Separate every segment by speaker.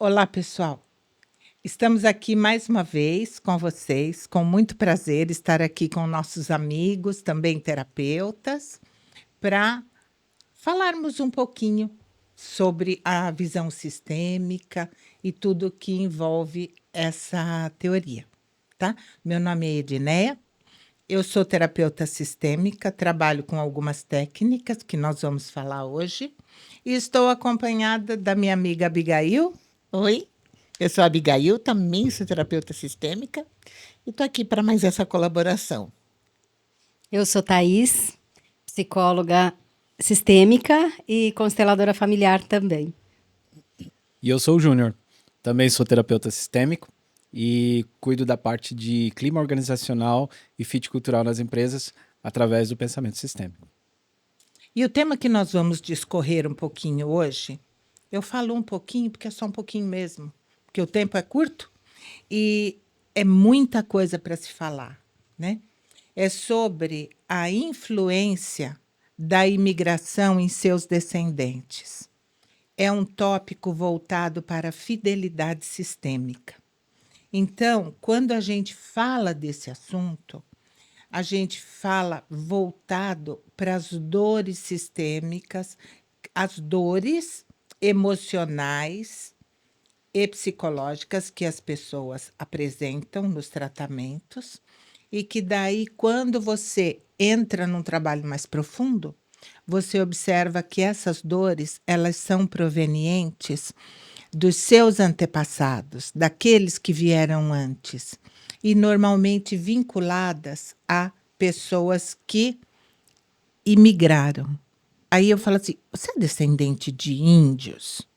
Speaker 1: Olá, pessoal. Estamos aqui mais uma vez com vocês, com muito prazer estar aqui com nossos amigos, também terapeutas, para falarmos um pouquinho sobre a visão sistêmica e tudo que envolve essa teoria, tá? Meu nome é Edineia, eu sou terapeuta sistêmica, trabalho com algumas técnicas que nós vamos falar hoje e estou acompanhada da minha amiga Abigail.
Speaker 2: Oi, eu sou a Abigail, também sou terapeuta sistêmica e estou aqui para mais essa colaboração.
Speaker 3: Eu sou Thaís, psicóloga sistêmica e consteladora familiar também.
Speaker 4: E eu sou o Júnior, também sou terapeuta sistêmico e cuido da parte de clima organizacional e fit cultural nas empresas através do pensamento sistêmico.
Speaker 1: E o tema que nós vamos discorrer um pouquinho hoje, eu falo um pouquinho porque é só um pouquinho mesmo, porque o tempo é curto e é muita coisa para se falar, né? É sobre a influência da imigração em seus descendentes. É um tópico voltado para a fidelidade sistêmica. Então, quando a gente fala desse assunto, a gente fala voltado para as dores sistêmicas, as dores emocionais e psicológicas que as pessoas apresentam nos tratamentos e que daí, quando você entra num trabalho mais profundo, você observa que essas dores, elas são provenientes dos seus antepassados, daqueles que vieram antes, e normalmente vinculadas a pessoas que imigraram. Aí eu falo assim: você é descendente de índios?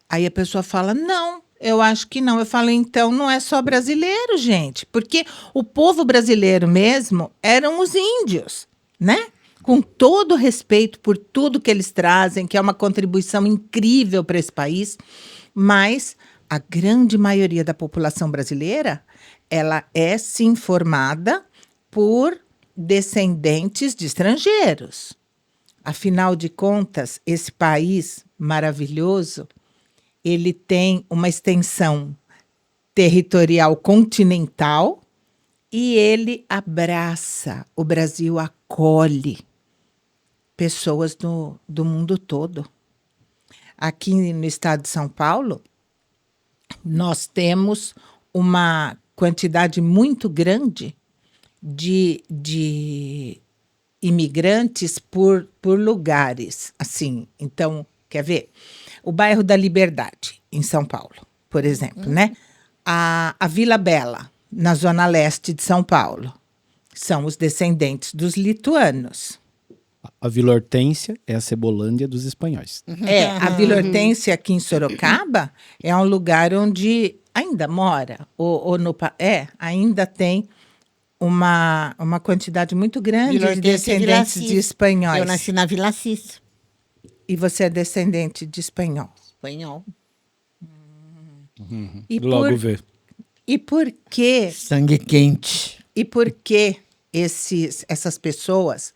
Speaker 1: Aí a pessoa fala: não, eu acho que não. Eu falo: então não é só brasileiro, gente, porque o povo brasileiro mesmo eram os índios, né? Com todo o respeito por tudo que eles trazem, que é uma contribuição incrível para esse país, mas a grande maioria da população brasileira, ela é sim formada por descendentes de estrangeiros. Afinal de contas, esse país maravilhoso, ele tem uma extensão territorial continental e ele abraça, o Brasil acolhe pessoas do mundo todo. Aqui no estado de São Paulo, nós temos uma quantidade muito grande de imigrantes por lugares, assim. Então, quer ver? O bairro da Liberdade, em São Paulo, por exemplo, né? A Vila Bela, na zona leste de São Paulo, são os descendentes dos lituanos.
Speaker 4: A Vila Hortência é a Cebolândia dos espanhóis.
Speaker 1: A Vila Hortência, aqui em Sorocaba, é um lugar onde ainda mora, ainda tem uma quantidade muito grande
Speaker 2: Vila
Speaker 1: de
Speaker 2: Hortência é Vila
Speaker 1: descendentes de
Speaker 2: Assis.
Speaker 1: espanhóis.
Speaker 2: Eu nasci na Vila Assis.
Speaker 1: E você é descendente de espanhol.
Speaker 2: Espanhol.
Speaker 1: E
Speaker 4: Logo vê.
Speaker 1: E por que
Speaker 2: Sangue quente.
Speaker 1: E por que essas pessoas,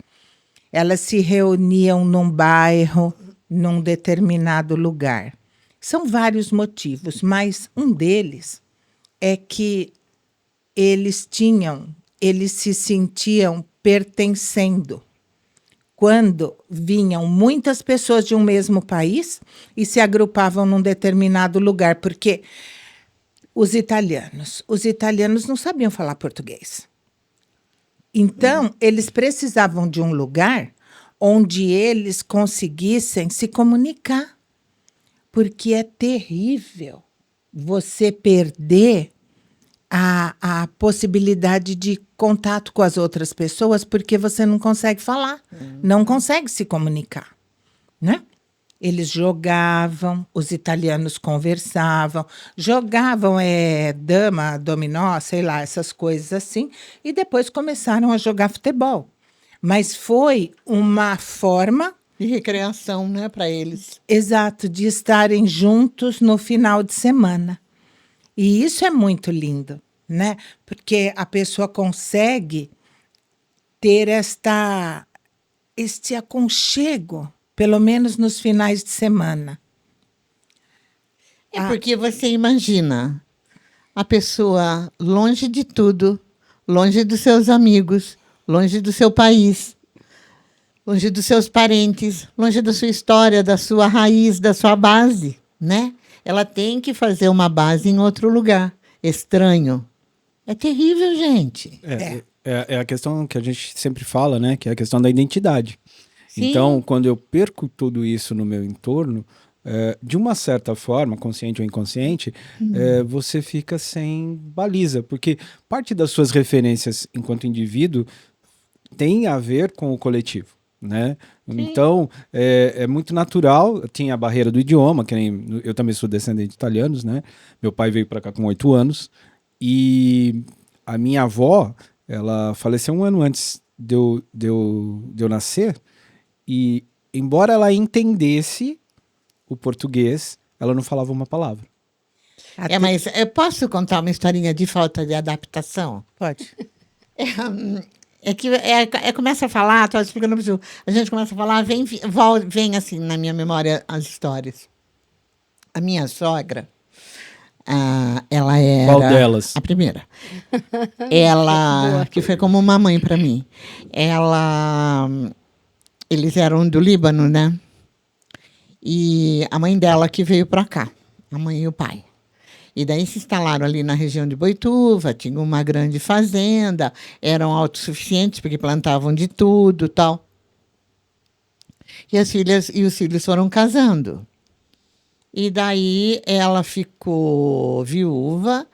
Speaker 1: elas se reuniam num bairro, num determinado lugar? São vários motivos, mas um deles é que eles se sentiam pertencendo. Quando vinham muitas pessoas de um mesmo país e se agrupavam num determinado lugar, porque os italianos não sabiam falar português. Então, eles precisavam de um lugar onde eles conseguissem se comunicar. Porque é terrível você perder a possibilidade de contato com as outras pessoas porque você não consegue falar, não consegue se comunicar, né? Eles jogavam, os italianos conversavam, jogavam dama, dominó, sei lá, essas coisas assim, e depois começaram a jogar futebol. Mas foi uma forma,
Speaker 2: De recreação, né, para eles.
Speaker 1: exato, de estarem juntos no final de semana. E isso é muito lindo, né? Porque a pessoa consegue ter este aconchego, pelo menos nos finais de semana.
Speaker 2: É porque você imagina a pessoa longe de tudo, longe dos seus amigos, longe do seu país, longe dos seus parentes, longe da sua história, da sua raiz, da sua base, né? Ela tem que fazer uma base em outro lugar, estranho. É terrível, gente.
Speaker 4: É a questão que a gente sempre fala, né? Que é a questão da identidade.
Speaker 2: Sim.
Speaker 4: Então, quando eu perco tudo isso no meu entorno, de uma certa forma, consciente ou inconsciente, você fica sem baliza, porque parte das suas referências enquanto indivíduo tem a ver com o coletivo, né? Então, é muito natural. Tinha a barreira do idioma, que nem eu também sou descendente de italianos, né? Meu pai veio para cá com 8 anos e a minha avó, ela faleceu 1 ano antes de eu nascer e, embora ela entendesse o português, ela não falava uma palavra.
Speaker 2: Mas eu posso contar uma historinha de falta de adaptação?
Speaker 1: Pode.
Speaker 2: Começa a falar, estou explicando para você. A gente começa a falar, vem assim na minha memória as histórias. A minha sogra, ela era...
Speaker 4: Qual delas?
Speaker 2: A primeira. Ela, que foi como uma mãe para mim. Eles eram do Líbano, né? E a mãe dela que veio para cá, a mãe e o pai. E daí se instalaram ali na região de Boituva, tinham uma grande fazenda, eram autossuficientes porque plantavam de tudo, tal. E os filhos foram casando. E daí ela ficou viúva,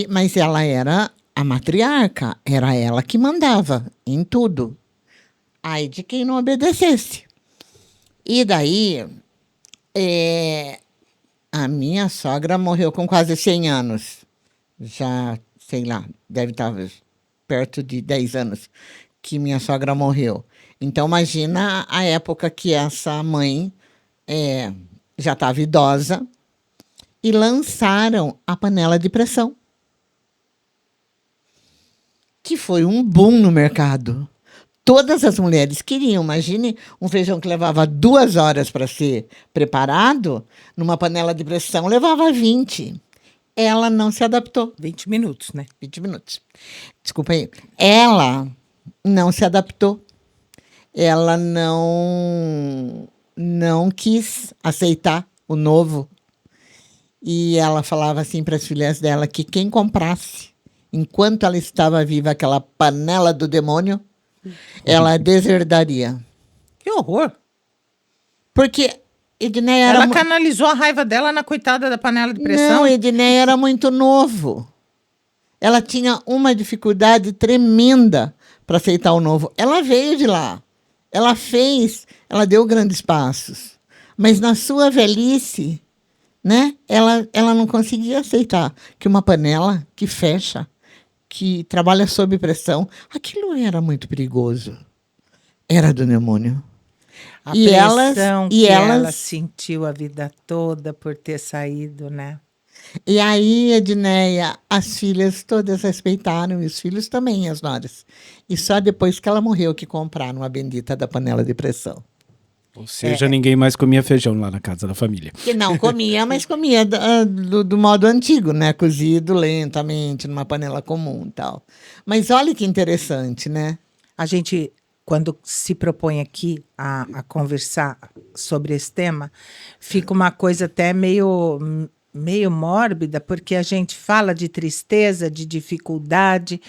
Speaker 2: mas ela era a matriarca, era ela que mandava em tudo. Ai de quem não obedecesse. E daí, a minha sogra morreu com quase 100 anos. Já, sei lá, deve estar perto de 10 anos que minha sogra morreu. Então, imagina a época que essa mãe já estava idosa e lançaram a panela de pressão, que foi um boom no mercado. Todas as mulheres queriam. Imagine um feijão que levava 2 horas para ser preparado, numa panela de pressão levava 20. Ela não se adaptou.
Speaker 1: 20 minutos, né?
Speaker 2: 20 minutos. Desculpa aí. Ela não se adaptou. Ela não quis aceitar o novo. E ela falava assim para as filhas dela que quem comprasse, enquanto ela estava viva, aquela panela do demônio, ela deserdaria.
Speaker 1: Que horror.
Speaker 2: Porque Edneia era...
Speaker 1: Ela canalizou a raiva dela na coitada da panela de pressão.
Speaker 2: Não, Edneia era muito novo. Ela tinha uma dificuldade tremenda para aceitar o novo. Ela veio de lá. Ela deu grandes passos. Mas na sua velhice, né, ela não conseguia aceitar que uma panela que fecha, que trabalha sob pressão, aquilo era muito perigoso. Era do demônio.
Speaker 1: A pressão que ela sentiu a vida toda por ter saído, né?
Speaker 2: E aí, Edneia, as filhas todas respeitaram, e os filhos também, as noras. E só depois que ela morreu que compraram a bendita da panela de pressão.
Speaker 4: Ou seja, ninguém mais comia feijão lá na casa da família.
Speaker 2: Que não comia, mas comia do modo antigo, né? Cozido lentamente, numa panela comum e tal. Mas olha que interessante, né?
Speaker 1: A gente, quando se propõe aqui a conversar sobre esse tema, fica uma coisa até meio mórbida, porque a gente fala de tristeza, de dificuldade.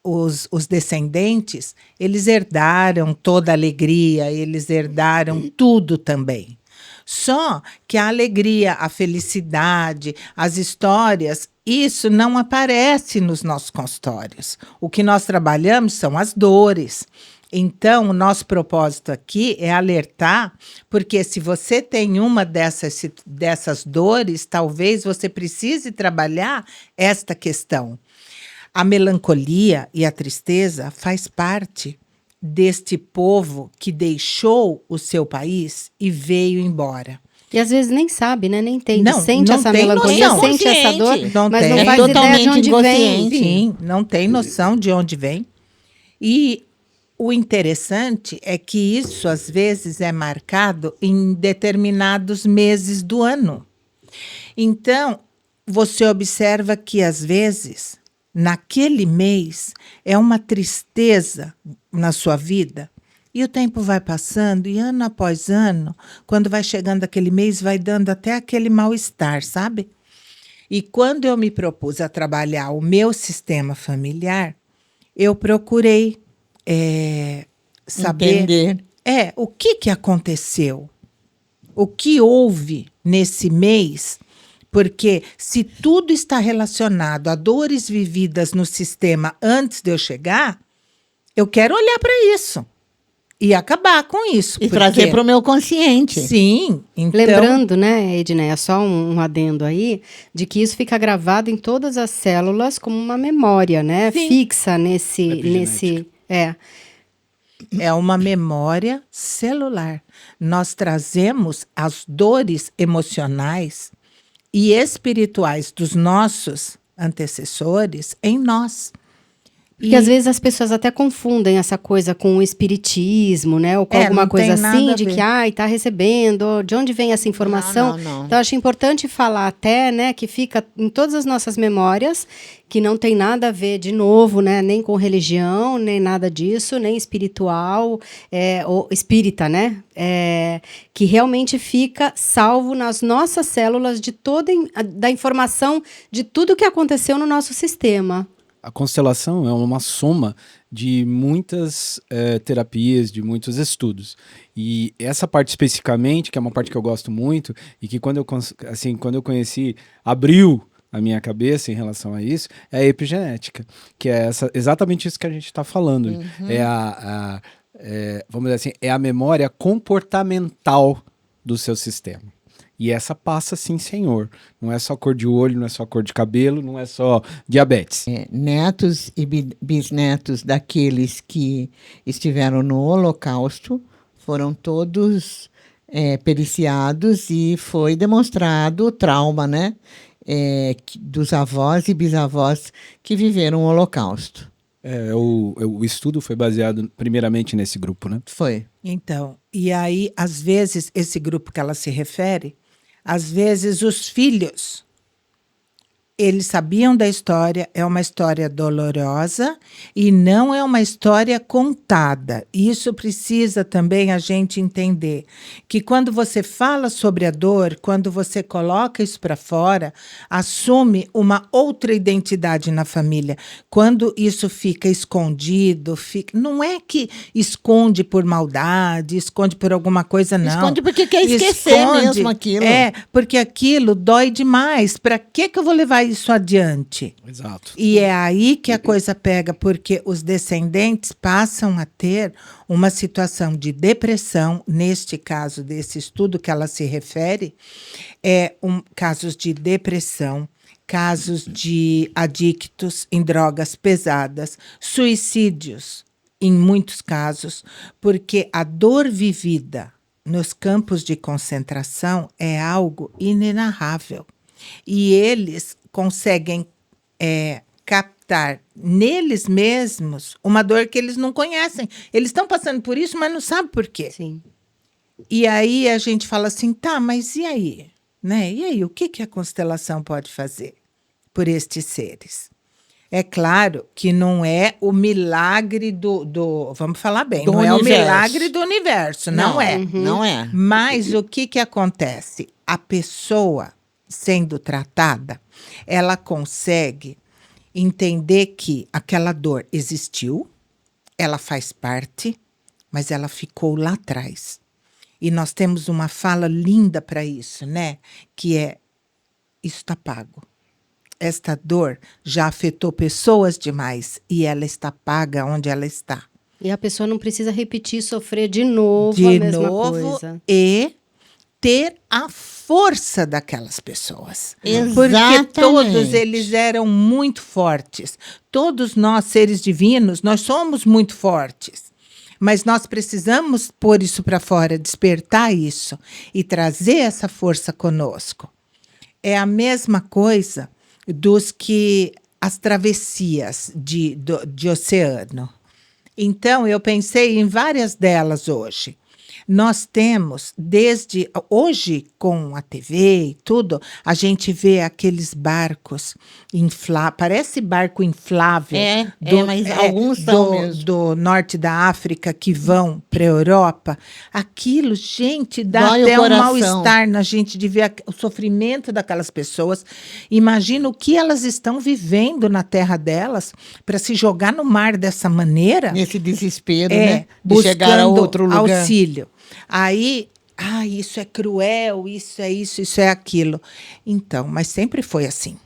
Speaker 1: Os descendentes, eles herdaram toda a alegria, eles herdaram tudo também. Só que a alegria, a felicidade, as histórias, isso não aparece nos nossos consultórios. O que nós trabalhamos são as dores. Então, o nosso propósito aqui é alertar, porque se você tem uma dessas dores, talvez você precise trabalhar esta questão. A melancolia e a tristeza faz parte deste povo que deixou o seu país e veio embora.
Speaker 3: E às vezes nem sabe, né? Nem entende.
Speaker 1: Não,
Speaker 3: sente
Speaker 1: não
Speaker 3: essa
Speaker 1: tem
Speaker 3: melancolia,
Speaker 1: noção.
Speaker 3: sente essa dor,
Speaker 1: Não
Speaker 3: mas
Speaker 1: tem.
Speaker 3: não
Speaker 2: É
Speaker 3: faz ideia de
Speaker 2: totalmente
Speaker 3: onde vem.
Speaker 2: inconsciente.
Speaker 1: Sim, não tem noção de onde vem. E o interessante é que isso, às vezes, é marcado em determinados meses do ano. Então, você observa que, às vezes, naquele mês, é uma tristeza na sua vida. E o tempo vai passando, e ano após ano, quando vai chegando aquele mês, vai dando até aquele mal-estar, sabe? E quando eu me propus a trabalhar o meu sistema familiar, eu procurei saber
Speaker 2: Entender.
Speaker 1: o que aconteceu, o que houve nesse mês, porque se tudo está relacionado a dores vividas no sistema antes de eu chegar, eu quero olhar para isso e acabar com isso.
Speaker 2: E trazer para o meu consciente.
Speaker 1: Sim, então...
Speaker 3: Lembrando, né, Edneia, só um adendo aí, de que isso fica gravado em todas as células como uma memória, né?
Speaker 1: Sim.
Speaker 3: Fixa nesse...
Speaker 4: Epigenética.
Speaker 1: É uma memória celular. Nós trazemos as dores emocionais e espirituais dos nossos antecessores em nós.
Speaker 3: Porque às vezes as pessoas até confundem essa coisa com o espiritismo, né? Ou com alguma
Speaker 1: não
Speaker 3: coisa
Speaker 1: tem nada
Speaker 3: assim,
Speaker 1: a
Speaker 3: de
Speaker 1: ver.
Speaker 3: que, tá recebendo, de onde vem essa informação?
Speaker 2: Não.
Speaker 3: Então, acho importante falar até, né, que fica em todas as nossas memórias, que não tem nada a ver, de novo, né, nem com religião, nem nada disso, nem espiritual, ou espírita, né? Que realmente fica salvo nas nossas células de da informação de tudo que aconteceu no nosso sistema.
Speaker 4: A constelação é uma soma de muitas terapias, de muitos estudos. E essa parte especificamente, que é uma parte que eu gosto muito, e que quando eu conheci, abriu a minha cabeça em relação a isso, é a epigenética, que é exatamente isso que a gente está falando. Vamos dizer assim, é a memória comportamental do seu sistema. E essa passa sim, senhor. Não é só cor de olho, não é só cor de cabelo, não é só diabetes.
Speaker 2: Netos e bisnetos daqueles que estiveram no Holocausto foram todos periciados e foi demonstrado o trauma, né? Dos avós e bisavós que viveram o Holocausto.
Speaker 4: O estudo foi baseado primeiramente nesse grupo, né?
Speaker 2: Foi.
Speaker 1: Então, e aí, às vezes, esse grupo que ela se refere, às vezes os filhos, eles sabiam da história, é uma história dolorosa e não é uma história contada. Isso precisa também a gente entender, que quando você fala sobre a dor, quando você coloca isso para fora, assume uma outra identidade na família. Quando isso fica escondido, não é que esconde por maldade, esconde por alguma coisa, não.
Speaker 2: Esconde porque quer esquecer mesmo aquilo.
Speaker 1: Porque aquilo dói demais. Para que eu vou levar isso adiante?
Speaker 4: Exato.
Speaker 1: E é aí que a coisa pega, porque os descendentes passam a ter uma situação de depressão, neste caso desse estudo que ela se refere, casos de depressão, casos de adictos em drogas pesadas, suicídios, em muitos casos, porque a dor vivida nos campos de concentração é algo inenarrável. E eles conseguem captar neles mesmos uma dor que eles não conhecem. Eles estão passando por isso, mas não sabem por quê.
Speaker 3: Sim.
Speaker 1: E aí a gente fala assim, tá, mas e aí? Né? E aí, o que a constelação pode fazer por estes seres? É claro que não é o milagre do vamos falar bem,
Speaker 2: do
Speaker 1: não
Speaker 2: universo.
Speaker 1: É o milagre do universo, não é.
Speaker 2: Não é.
Speaker 1: Mas o que acontece? A pessoa sendo tratada, ela consegue entender que aquela dor existiu, ela faz parte, mas ela ficou lá atrás. E nós temos uma fala linda para isso, né? Que é, isso está pago. Esta dor já afetou pessoas demais e ela está paga onde ela está.
Speaker 3: E a pessoa não precisa repetir, sofrer de novo a mesma coisa.
Speaker 1: E ter a força daquelas pessoas.
Speaker 2: Exatamente.
Speaker 1: Porque todos eles eram muito fortes. Todos nós, seres divinos, nós somos muito fortes. Mas nós precisamos pôr isso para fora, despertar isso e trazer essa força conosco. É a mesma coisa as travessias de oceano. Então, eu pensei em várias delas hoje. Nós temos, desde hoje, com a TV e tudo, a gente vê aqueles barcos infláveis, parece barco inflável.
Speaker 2: Mas alguns são mesmo.
Speaker 1: Do norte da África que vão para a Europa. Aquilo, gente, dá
Speaker 2: Dói o
Speaker 1: até um
Speaker 2: coração.
Speaker 1: mal-estar na gente de ver o sofrimento daquelas pessoas. Imagina o que elas estão vivendo na terra delas para se jogar no mar dessa maneira.
Speaker 2: Nesse desespero, né? De chegar a
Speaker 1: Buscando
Speaker 2: outro lugar.
Speaker 1: auxílio. Aí, isso é cruel, isso é aquilo. Então, mas sempre foi assim.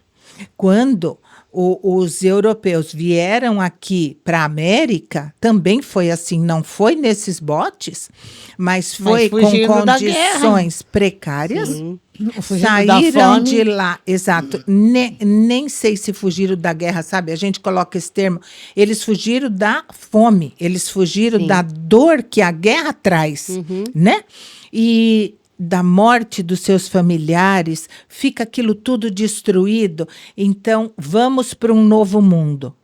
Speaker 1: Quando os europeus vieram aqui para a América, também foi assim. Não foi nesses botes, mas foi com
Speaker 2: fugindo da guerra.
Speaker 1: condições precárias.
Speaker 3: Sim.
Speaker 2: Fugindo da
Speaker 1: Saíram
Speaker 2: fome.
Speaker 1: de lá, exato. Nem sei se fugiram da guerra, sabe? A gente coloca esse termo. Eles fugiram da fome, eles fugiram
Speaker 3: Sim.
Speaker 1: da dor que a guerra traz, né? E da morte dos seus familiares, fica aquilo tudo destruído. Então, vamos para um novo mundo.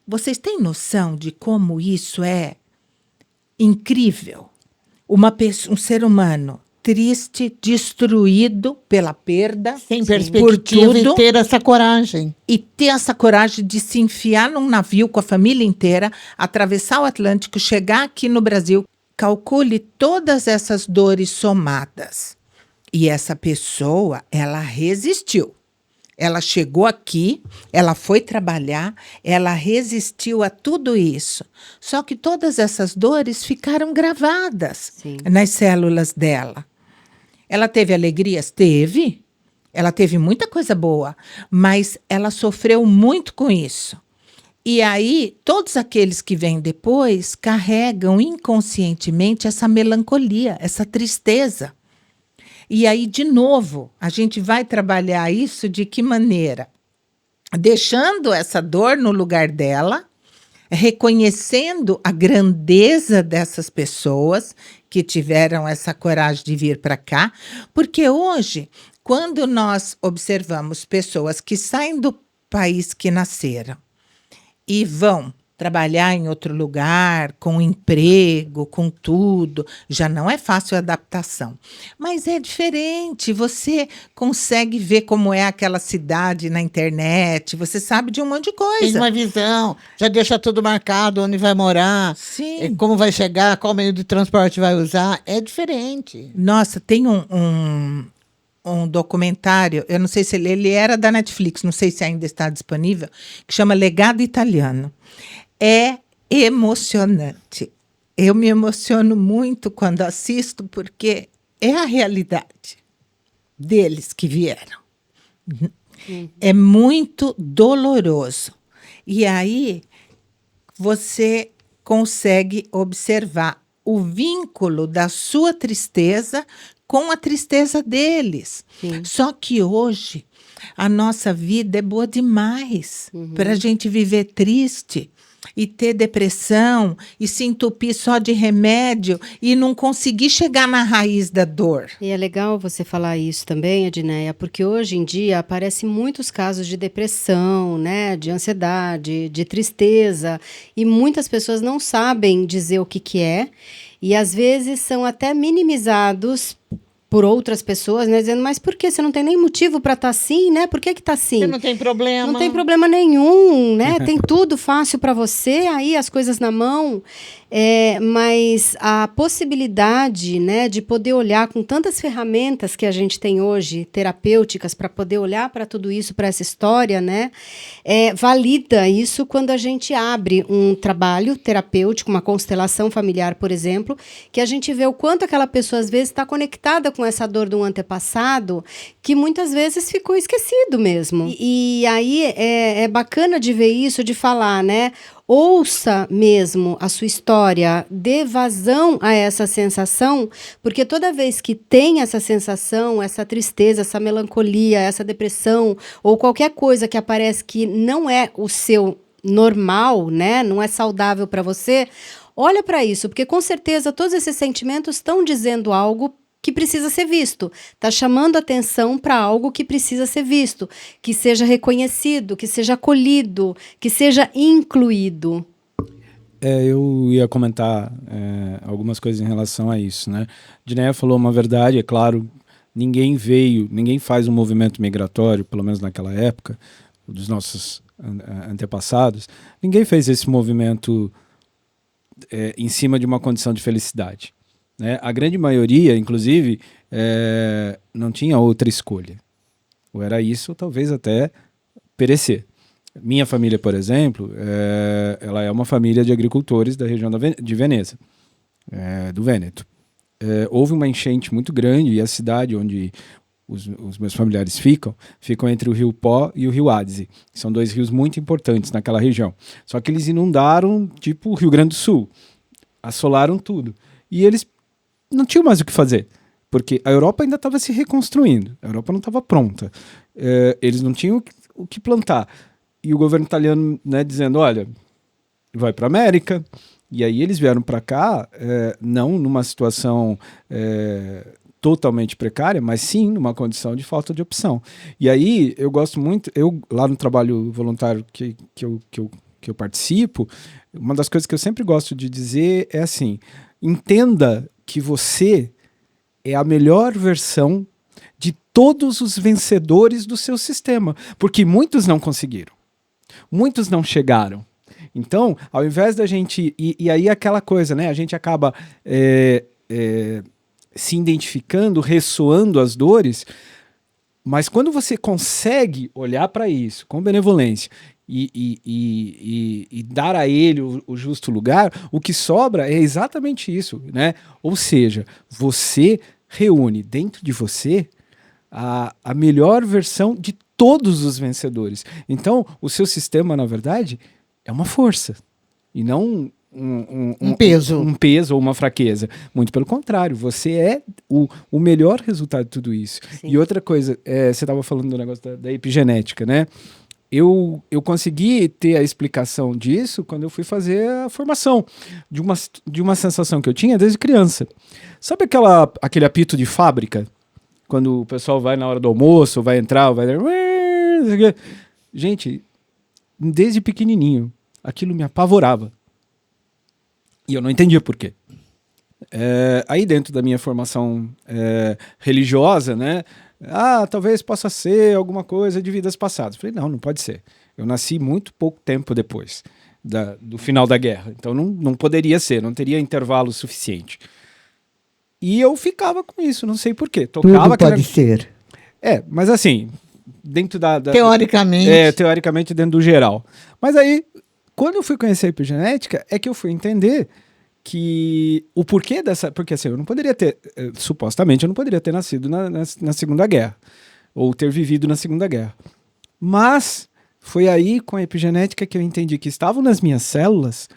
Speaker 1: Vocês têm noção de como isso é incrível? Um ser humano triste, destruído pela perda,
Speaker 2: Sem
Speaker 1: por
Speaker 2: perspectiva
Speaker 1: tudo,
Speaker 2: e ter essa coragem.
Speaker 1: e ter essa coragem de se enfiar num navio com a família inteira, atravessar o Atlântico, chegar aqui no Brasil. Calcule todas essas dores somadas. E essa pessoa, ela resistiu. Ela chegou aqui, ela foi trabalhar, ela resistiu a tudo isso. Só que todas essas dores ficaram gravadas nas células dela. Ela teve alegrias? Teve. Ela teve muita coisa boa, mas ela sofreu muito com isso. E aí, todos aqueles que vêm depois carregam inconscientemente essa melancolia, essa tristeza. E aí, de novo, a gente vai trabalhar isso de que maneira? Deixando essa dor no lugar dela, reconhecendo a grandeza dessas pessoas que tiveram essa coragem de vir para cá, porque hoje, quando nós observamos pessoas que saem do país que nasceram e vão trabalhar em outro lugar, com emprego, com tudo, já não é fácil a adaptação. Mas é diferente, você consegue ver como é aquela cidade na internet, você sabe de um monte de coisa.
Speaker 2: Tem uma visão, já deixa tudo marcado, onde vai morar,
Speaker 1: Sim.
Speaker 2: como vai chegar, qual meio de transporte vai usar. É diferente.
Speaker 1: Nossa, tem um documentário, eu não sei se ele era da Netflix, não sei se ainda está disponível, que chama Legado Italiano. É emocionante. Eu me emociono muito quando assisto, porque é a realidade deles que vieram. É muito doloroso. E aí você consegue observar o vínculo da sua tristeza com a tristeza deles.
Speaker 3: Sim.
Speaker 1: Só que hoje a nossa vida é boa demais para a gente viver triste e ter depressão e se entupir só de remédio e não conseguir chegar na raiz da dor.
Speaker 3: E é legal você falar isso também, Edneia, porque hoje em dia aparecem muitos casos de depressão, né, de ansiedade, de tristeza, e muitas pessoas não sabem dizer o que é, e às vezes são até minimizados por outras pessoas, né, dizendo, mas por que? Você não tem nem motivo para estar assim, né? Por que está assim?
Speaker 2: Você não tem problema.
Speaker 3: Não tem problema nenhum, né? Tem tudo fácil para você, aí as coisas na mão. Mas a possibilidade, né, de poder olhar com tantas ferramentas que a gente tem hoje, terapêuticas, para poder olhar para tudo isso, para essa história, né, valida isso quando a gente abre um trabalho terapêutico, uma constelação familiar, por exemplo, que a gente vê o quanto aquela pessoa, às vezes, está conectada com essa dor de um antepassado que muitas vezes ficou esquecido mesmo. E aí é bacana de ver isso, de falar, né? Ouça mesmo a sua história, dê vazão a essa sensação, porque toda vez que tem essa sensação, essa tristeza, essa melancolia, essa depressão, ou qualquer coisa que aparece que não é o seu normal, né? Não é saudável para você, olha para isso, porque com certeza todos esses sentimentos estão dizendo algo que precisa ser visto, está chamando atenção para algo que precisa ser visto, que seja reconhecido, que seja acolhido, que seja incluído.
Speaker 4: Eu ia comentar algumas coisas em relação a isso, né? Dinéia falou uma verdade, é claro, ninguém faz um movimento migratório, pelo menos naquela época, dos nossos antepassados, ninguém fez esse movimento em cima de uma condição de felicidade, né? A grande maioria, inclusive, não tinha outra escolha. Ou era isso, ou talvez até perecer. Minha família, por exemplo, ela é uma família de agricultores da região de Veneza, do Vêneto. Houve uma enchente muito grande e a cidade onde os meus familiares ficam entre o rio Pó e o rio Adige. São 2 rios muito importantes naquela região. Só que eles inundaram, tipo o Rio Grande do Sul. Assolaram tudo. E eles não tinham mais o que fazer, porque a Europa ainda estava se reconstruindo. A Europa não estava pronta. Eles não tinham o que plantar. E o governo italiano, né, dizendo, olha, vai para a América. E aí eles vieram para cá, não numa situação totalmente precária, mas sim numa condição de falta de opção. E aí eu gosto muito, lá no trabalho voluntário que eu participo, uma das coisas que eu sempre gosto de dizer é assim, entenda que você é a melhor versão de todos os vencedores do seu sistema, porque muitos não conseguiram. Muitos não chegaram. Então, ao invés da gente... E aí aquela coisa, né? A gente acaba se identificando, ressoando as dores, mas quando você consegue olhar para isso com benevolência e dar a ele o justo lugar, o que sobra é exatamente isso, né? Ou seja, você reúne dentro de você a melhor versão de todos os vencedores. Então, o seu sistema, na verdade, é uma força e não um peso ou uma fraqueza. Muito pelo contrário, você é o melhor resultado de tudo isso. Sim. E outra coisa, você estava falando do negócio da epigenética, né? Eu consegui ter a explicação disso quando eu fui fazer a formação de uma sensação que eu tinha desde criança. Sabe aquele apito de fábrica? Quando o pessoal vai na hora do almoço, vai entrar, vai... Gente, desde pequenininho, aquilo me apavorava. E eu não entendia por quê. Aí dentro da minha formação religiosa, né? Talvez possa ser alguma coisa de vidas passadas. Falei, não pode ser. Eu nasci muito pouco tempo depois do final da guerra. Então não poderia ser, não teria intervalo suficiente. E eu ficava com isso, não sei por quê.
Speaker 2: Tudo pode ser.
Speaker 4: Mas assim, dentro
Speaker 2: teoricamente.
Speaker 4: Teoricamente dentro do geral. Mas aí, quando eu fui conhecer a epigenética, é que eu fui entender que o porquê dessa... Porque assim, eu não poderia ter... supostamente, eu não poderia ter nascido na Segunda Guerra. Ou ter vivido na Segunda Guerra. Mas foi aí, com a epigenética, que eu entendi que estavam nas minhas células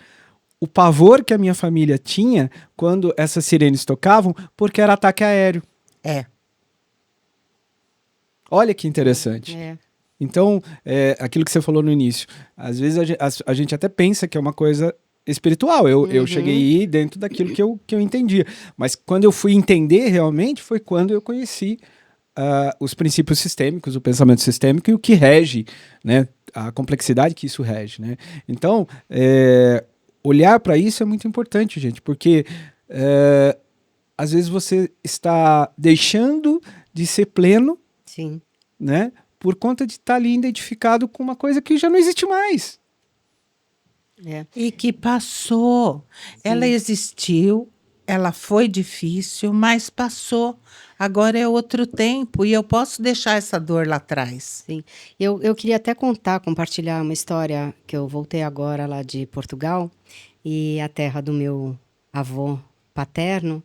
Speaker 4: o pavor que a minha família tinha quando essas sirenes tocavam, porque era ataque aéreo. Olha que interessante. Então, aquilo que você falou no início, às vezes a gente até pensa que é uma coisa espiritual. Eu cheguei aí dentro daquilo que eu entendia. Mas quando eu fui entender realmente, foi quando eu conheci os princípios sistêmicos, o pensamento sistêmico e o que rege, né, a complexidade que isso rege, né? Então, olhar para isso é muito importante, gente, porque às vezes você está deixando de ser pleno,
Speaker 3: sim,
Speaker 4: né, por conta de estar ali identificado com uma coisa que já não existe mais.
Speaker 1: E que passou. Sim. Ela existiu, ela foi difícil, mas passou. Agora é outro tempo e eu posso deixar essa dor lá atrás.
Speaker 3: Sim. Eu queria até compartilhar uma história que eu voltei agora lá de Portugal, e a terra do meu avô paterno,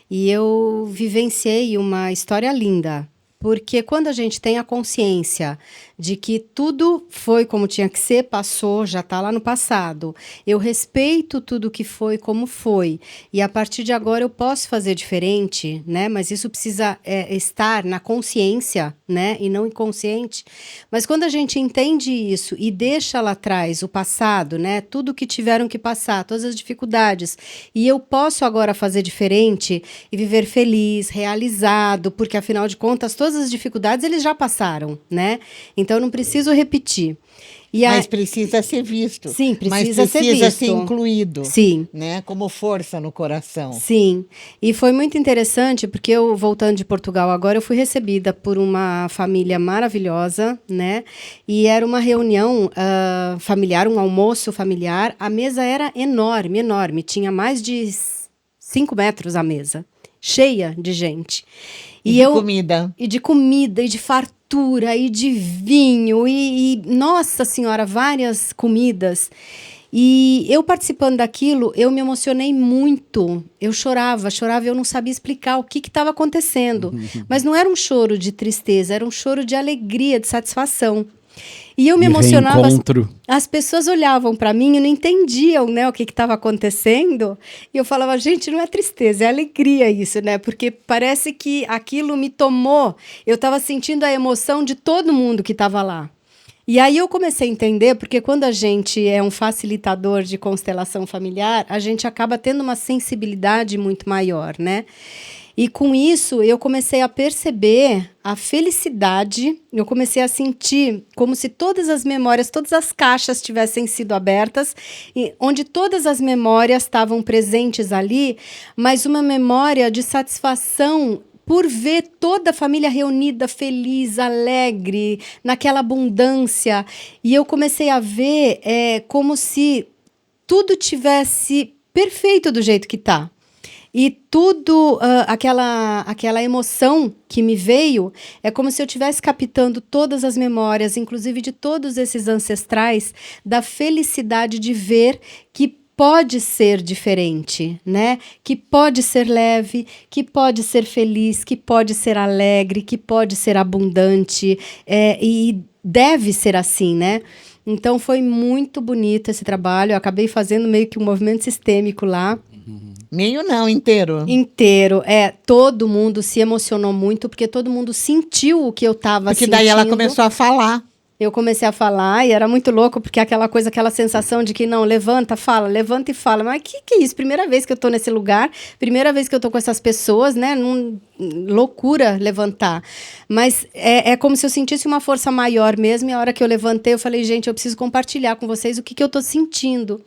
Speaker 3: e eu vivenciei uma história linda. Porque quando a gente tem a consciência de que tudo foi como tinha que ser, passou, já está lá no passado. Eu respeito tudo que foi como foi. E a partir de agora eu posso fazer diferente, né? Mas isso precisa estar na consciência, né? E não inconsciente. Mas quando a gente entende isso e deixa lá atrás o passado, né? Tudo que tiveram que passar, todas as dificuldades. E eu posso agora fazer diferente e viver feliz, realizado, porque afinal de contas todas as dificuldades eles já passaram, né? Então eu não preciso repetir. E
Speaker 2: Mas precisa ser visto.
Speaker 3: Sim,
Speaker 2: Mas
Speaker 3: precisa ser
Speaker 2: precisa
Speaker 3: visto.
Speaker 2: ser incluído.
Speaker 3: Sim.
Speaker 2: Né? Como força no coração.
Speaker 3: Sim, e foi muito interessante porque eu, voltando de Portugal agora, eu fui recebida por uma família maravilhosa, né? E era uma reunião familiar, um almoço familiar. A mesa era enorme, enorme. Tinha mais de 5 metros a mesa, cheia de gente.
Speaker 2: E de comida.
Speaker 3: E de comida, e de fartura, e de vinho, nossa senhora, várias comidas. E eu participando daquilo, eu me emocionei muito. Eu chorava, eu não sabia explicar o que estava acontecendo. Mas não era um choro de tristeza, era um choro de alegria, de satisfação. E eu me emocionava. As pessoas olhavam para mim e não entendiam, né, o que estava acontecendo. E eu falava, gente, não é tristeza, é alegria isso, né? Porque parece que aquilo me tomou. Eu estava sentindo a emoção de todo mundo que estava lá. E aí eu comecei a entender, porque quando a gente é um facilitador de constelação familiar, a gente acaba tendo uma sensibilidade muito maior, né? E com isso eu comecei a perceber a felicidade, eu comecei a sentir como se todas as memórias, todas as caixas tivessem sido abertas, onde todas as memórias estavam presentes ali, mas uma memória de satisfação por ver toda a família reunida, feliz, alegre, naquela abundância. E eu comecei a ver como se tudo tivesse perfeito do jeito que está. E tudo, aquela emoção que me veio, é como se eu estivesse captando todas as memórias, inclusive de todos esses ancestrais, da felicidade de ver que pode ser diferente, né? Que pode ser leve, que pode ser feliz, que pode ser alegre, que pode ser abundante, e deve ser assim, né? Então foi muito bonito esse trabalho. Eu acabei fazendo meio que um movimento sistêmico lá.
Speaker 2: Meio não, inteiro.
Speaker 3: Inteiro, todo mundo se emocionou muito, porque todo mundo sentiu o que eu estava sentindo.
Speaker 2: Porque daí ela começou a falar.
Speaker 3: Eu comecei a falar e era muito louco, porque aquela sensação de que não, levanta e fala. Mas que é isso? Primeira vez que eu tô nesse lugar, primeira vez que eu tô com essas pessoas, né? Loucura levantar. Mas é como se eu sentisse uma força maior mesmo, e a hora que eu levantei, eu falei, gente, eu preciso compartilhar com vocês o que eu tô sentindo.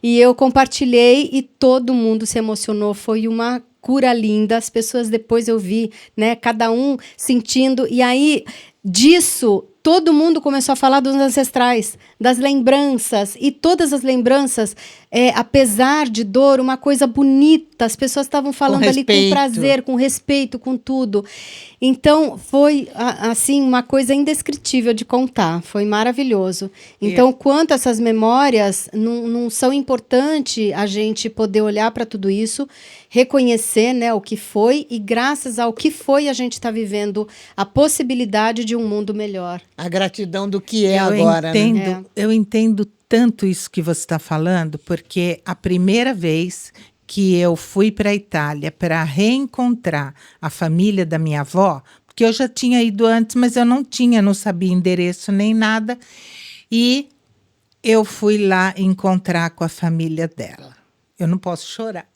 Speaker 3: E eu compartilhei e todo mundo se emocionou, foi uma cura linda. As pessoas depois eu vi, né? Cada um sentindo, e aí disso todo mundo começou a falar dos ancestrais, das lembranças, e todas as lembranças, apesar de dor, uma coisa bonita, as pessoas estavam falando ali com prazer, com respeito, com tudo. Então, foi, assim, uma coisa indescritível de contar, foi maravilhoso. Então, quanto a essas memórias, não são importantes a gente poder olhar para tudo isso, reconhecer, né, o que foi, e graças ao que foi, a gente está vivendo a possibilidade de um mundo melhor.
Speaker 2: A gratidão do que é agora, né?
Speaker 1: Eu entendo tanto isso que você está falando, porque a primeira vez que eu fui para a Itália para reencontrar a família da minha avó, porque eu já tinha ido antes, mas eu não sabia endereço nem nada, e eu fui lá encontrar com a família dela. Eu não posso chorar.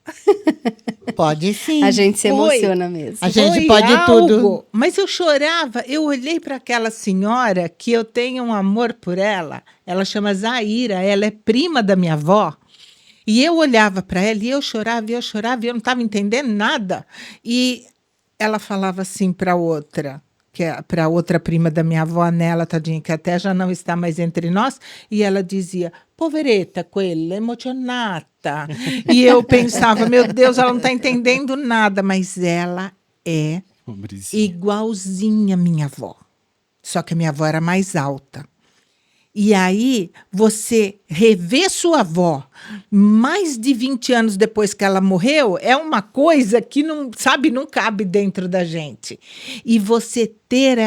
Speaker 2: Pode sim.
Speaker 3: A gente se emociona mesmo.
Speaker 2: A gente pode tudo.
Speaker 1: Mas eu chorava, eu olhei para aquela senhora que eu tenho um amor por ela. Ela chama Zaira, ela é prima da minha avó. E eu olhava para ela e eu chorava, e eu não estava entendendo nada. E ela falava assim para outra, para outra prima da minha avó, Nela, tadinha, que até já não está mais entre nós, e ela dizia, poveretta quella, emocionata. E eu pensava, meu Deus, ela não está entendendo nada, mas ela é igualzinha à minha avó. Só que a minha avó era mais alta. E aí, você rever sua avó mais de 20 anos depois que ela morreu, é uma coisa que não cabe dentro da gente. E você ter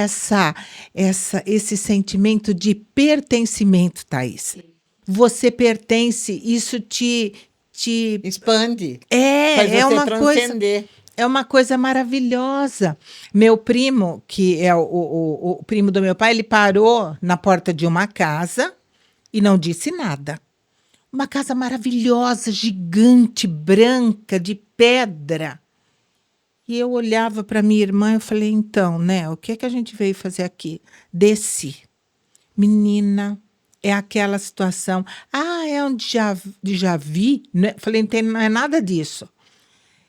Speaker 1: esse sentimento de pertencimento, Thaís. Você pertence, isso te
Speaker 2: expande.
Speaker 1: Faz você
Speaker 2: uma transcender.
Speaker 1: É uma coisa maravilhosa. Meu primo, que é o primo do meu pai, ele parou na porta de uma casa e não disse nada. Uma casa maravilhosa, gigante, branca, de pedra. E eu olhava para minha irmã e falei, então, né, o que é que a gente veio fazer aqui? Desci. Menina, é aquela situação, é um déjà vu, né? Falei, não é nada disso.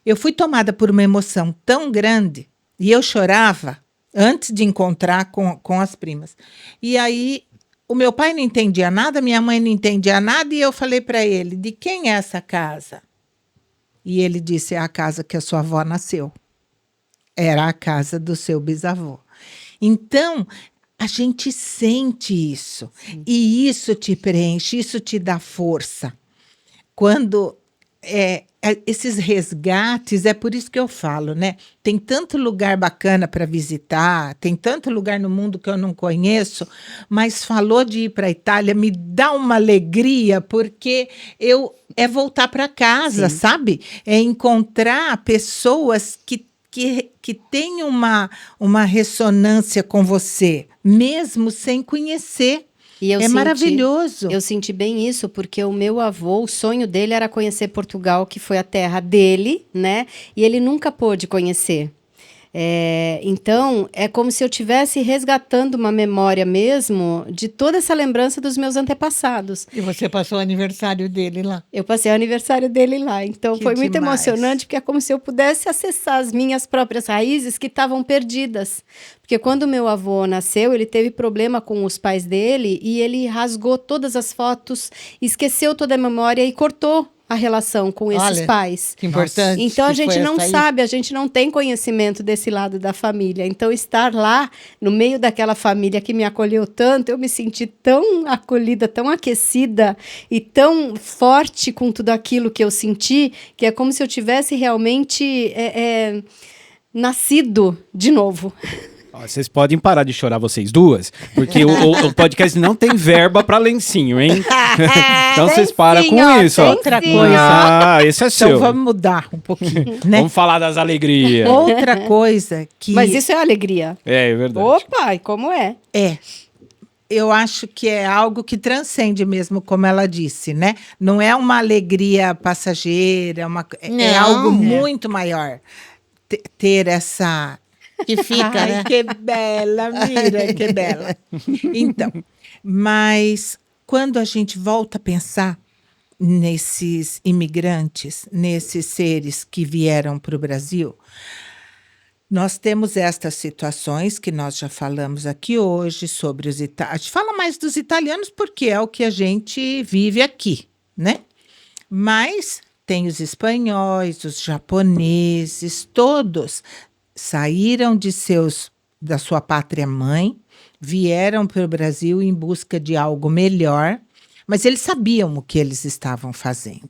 Speaker 1: Eu fui tomada por uma emoção tão grande, e eu chorava antes de encontrar com as primas. E aí, o meu pai não entendia nada, minha mãe não entendia nada, e eu falei para ele, de quem é essa casa? E ele disse, é a casa que a sua avó nasceu. Era a casa do seu bisavô. Então, a gente sente isso. Sim. E isso te preenche, isso te dá força. Quando esses resgates, é por isso que eu falo, né? Tem tanto lugar bacana para visitar, tem tanto lugar no mundo que eu não conheço, mas falou de ir para a Itália, me dá uma alegria, porque é voltar para casa, sim, sabe? É encontrar pessoas que têm uma ressonância com você, mesmo sem conhecer. Maravilhoso.
Speaker 3: Eu senti bem isso, porque o meu avô, o sonho dele era conhecer Portugal, que foi a terra dele, né? E ele nunca pôde conhecer. Então, é como se eu estivesse resgatando uma memória mesmo de toda essa lembrança dos meus antepassados.
Speaker 2: E você passou o aniversário dele lá?
Speaker 3: Eu passei o aniversário dele lá. Então, foi muito emocionante, porque é como se eu pudesse acessar as minhas próprias raízes que estavam perdidas. Porque quando meu avô nasceu, ele teve problema com os pais dele e ele rasgou todas as fotos, esqueceu toda a memória e cortou a relação com esses pais.
Speaker 2: Que importante.
Speaker 3: Então a gente não sabe, a gente não tem conhecimento desse lado da família. Então estar lá, no meio daquela família que me acolheu tanto, eu me senti tão acolhida, tão aquecida e tão forte com tudo aquilo que eu senti, que é como se eu tivesse realmente nascido de novo.
Speaker 4: Vocês podem parar de chorar, vocês duas, porque o podcast não tem verba para lencinho, hein? Então vocês param com isso.
Speaker 1: Outra coisa.
Speaker 4: Esse é seu.
Speaker 1: Então vamos mudar um pouquinho, né?
Speaker 4: Vamos falar das alegrias.
Speaker 1: Outra coisa que...
Speaker 3: Mas isso é alegria.
Speaker 4: É verdade.
Speaker 3: Opa, e como é?
Speaker 1: Eu acho que é algo que transcende mesmo, como ela disse, né? Não é uma alegria passageira, é algo muito maior. Ter essa...
Speaker 2: Que fica, né?
Speaker 1: Que bela, mira, que bela. Então, mas quando a gente volta a pensar nesses imigrantes, nesses seres que vieram para o Brasil, nós temos estas situações que nós já falamos aqui hoje sobre os italianos. A gente fala mais dos italianos porque é o que a gente vive aqui, né? Mas tem os espanhóis, os japoneses, todos saíram da sua pátria mãe, vieram para o Brasil em busca de algo melhor, mas eles sabiam o que eles estavam fazendo.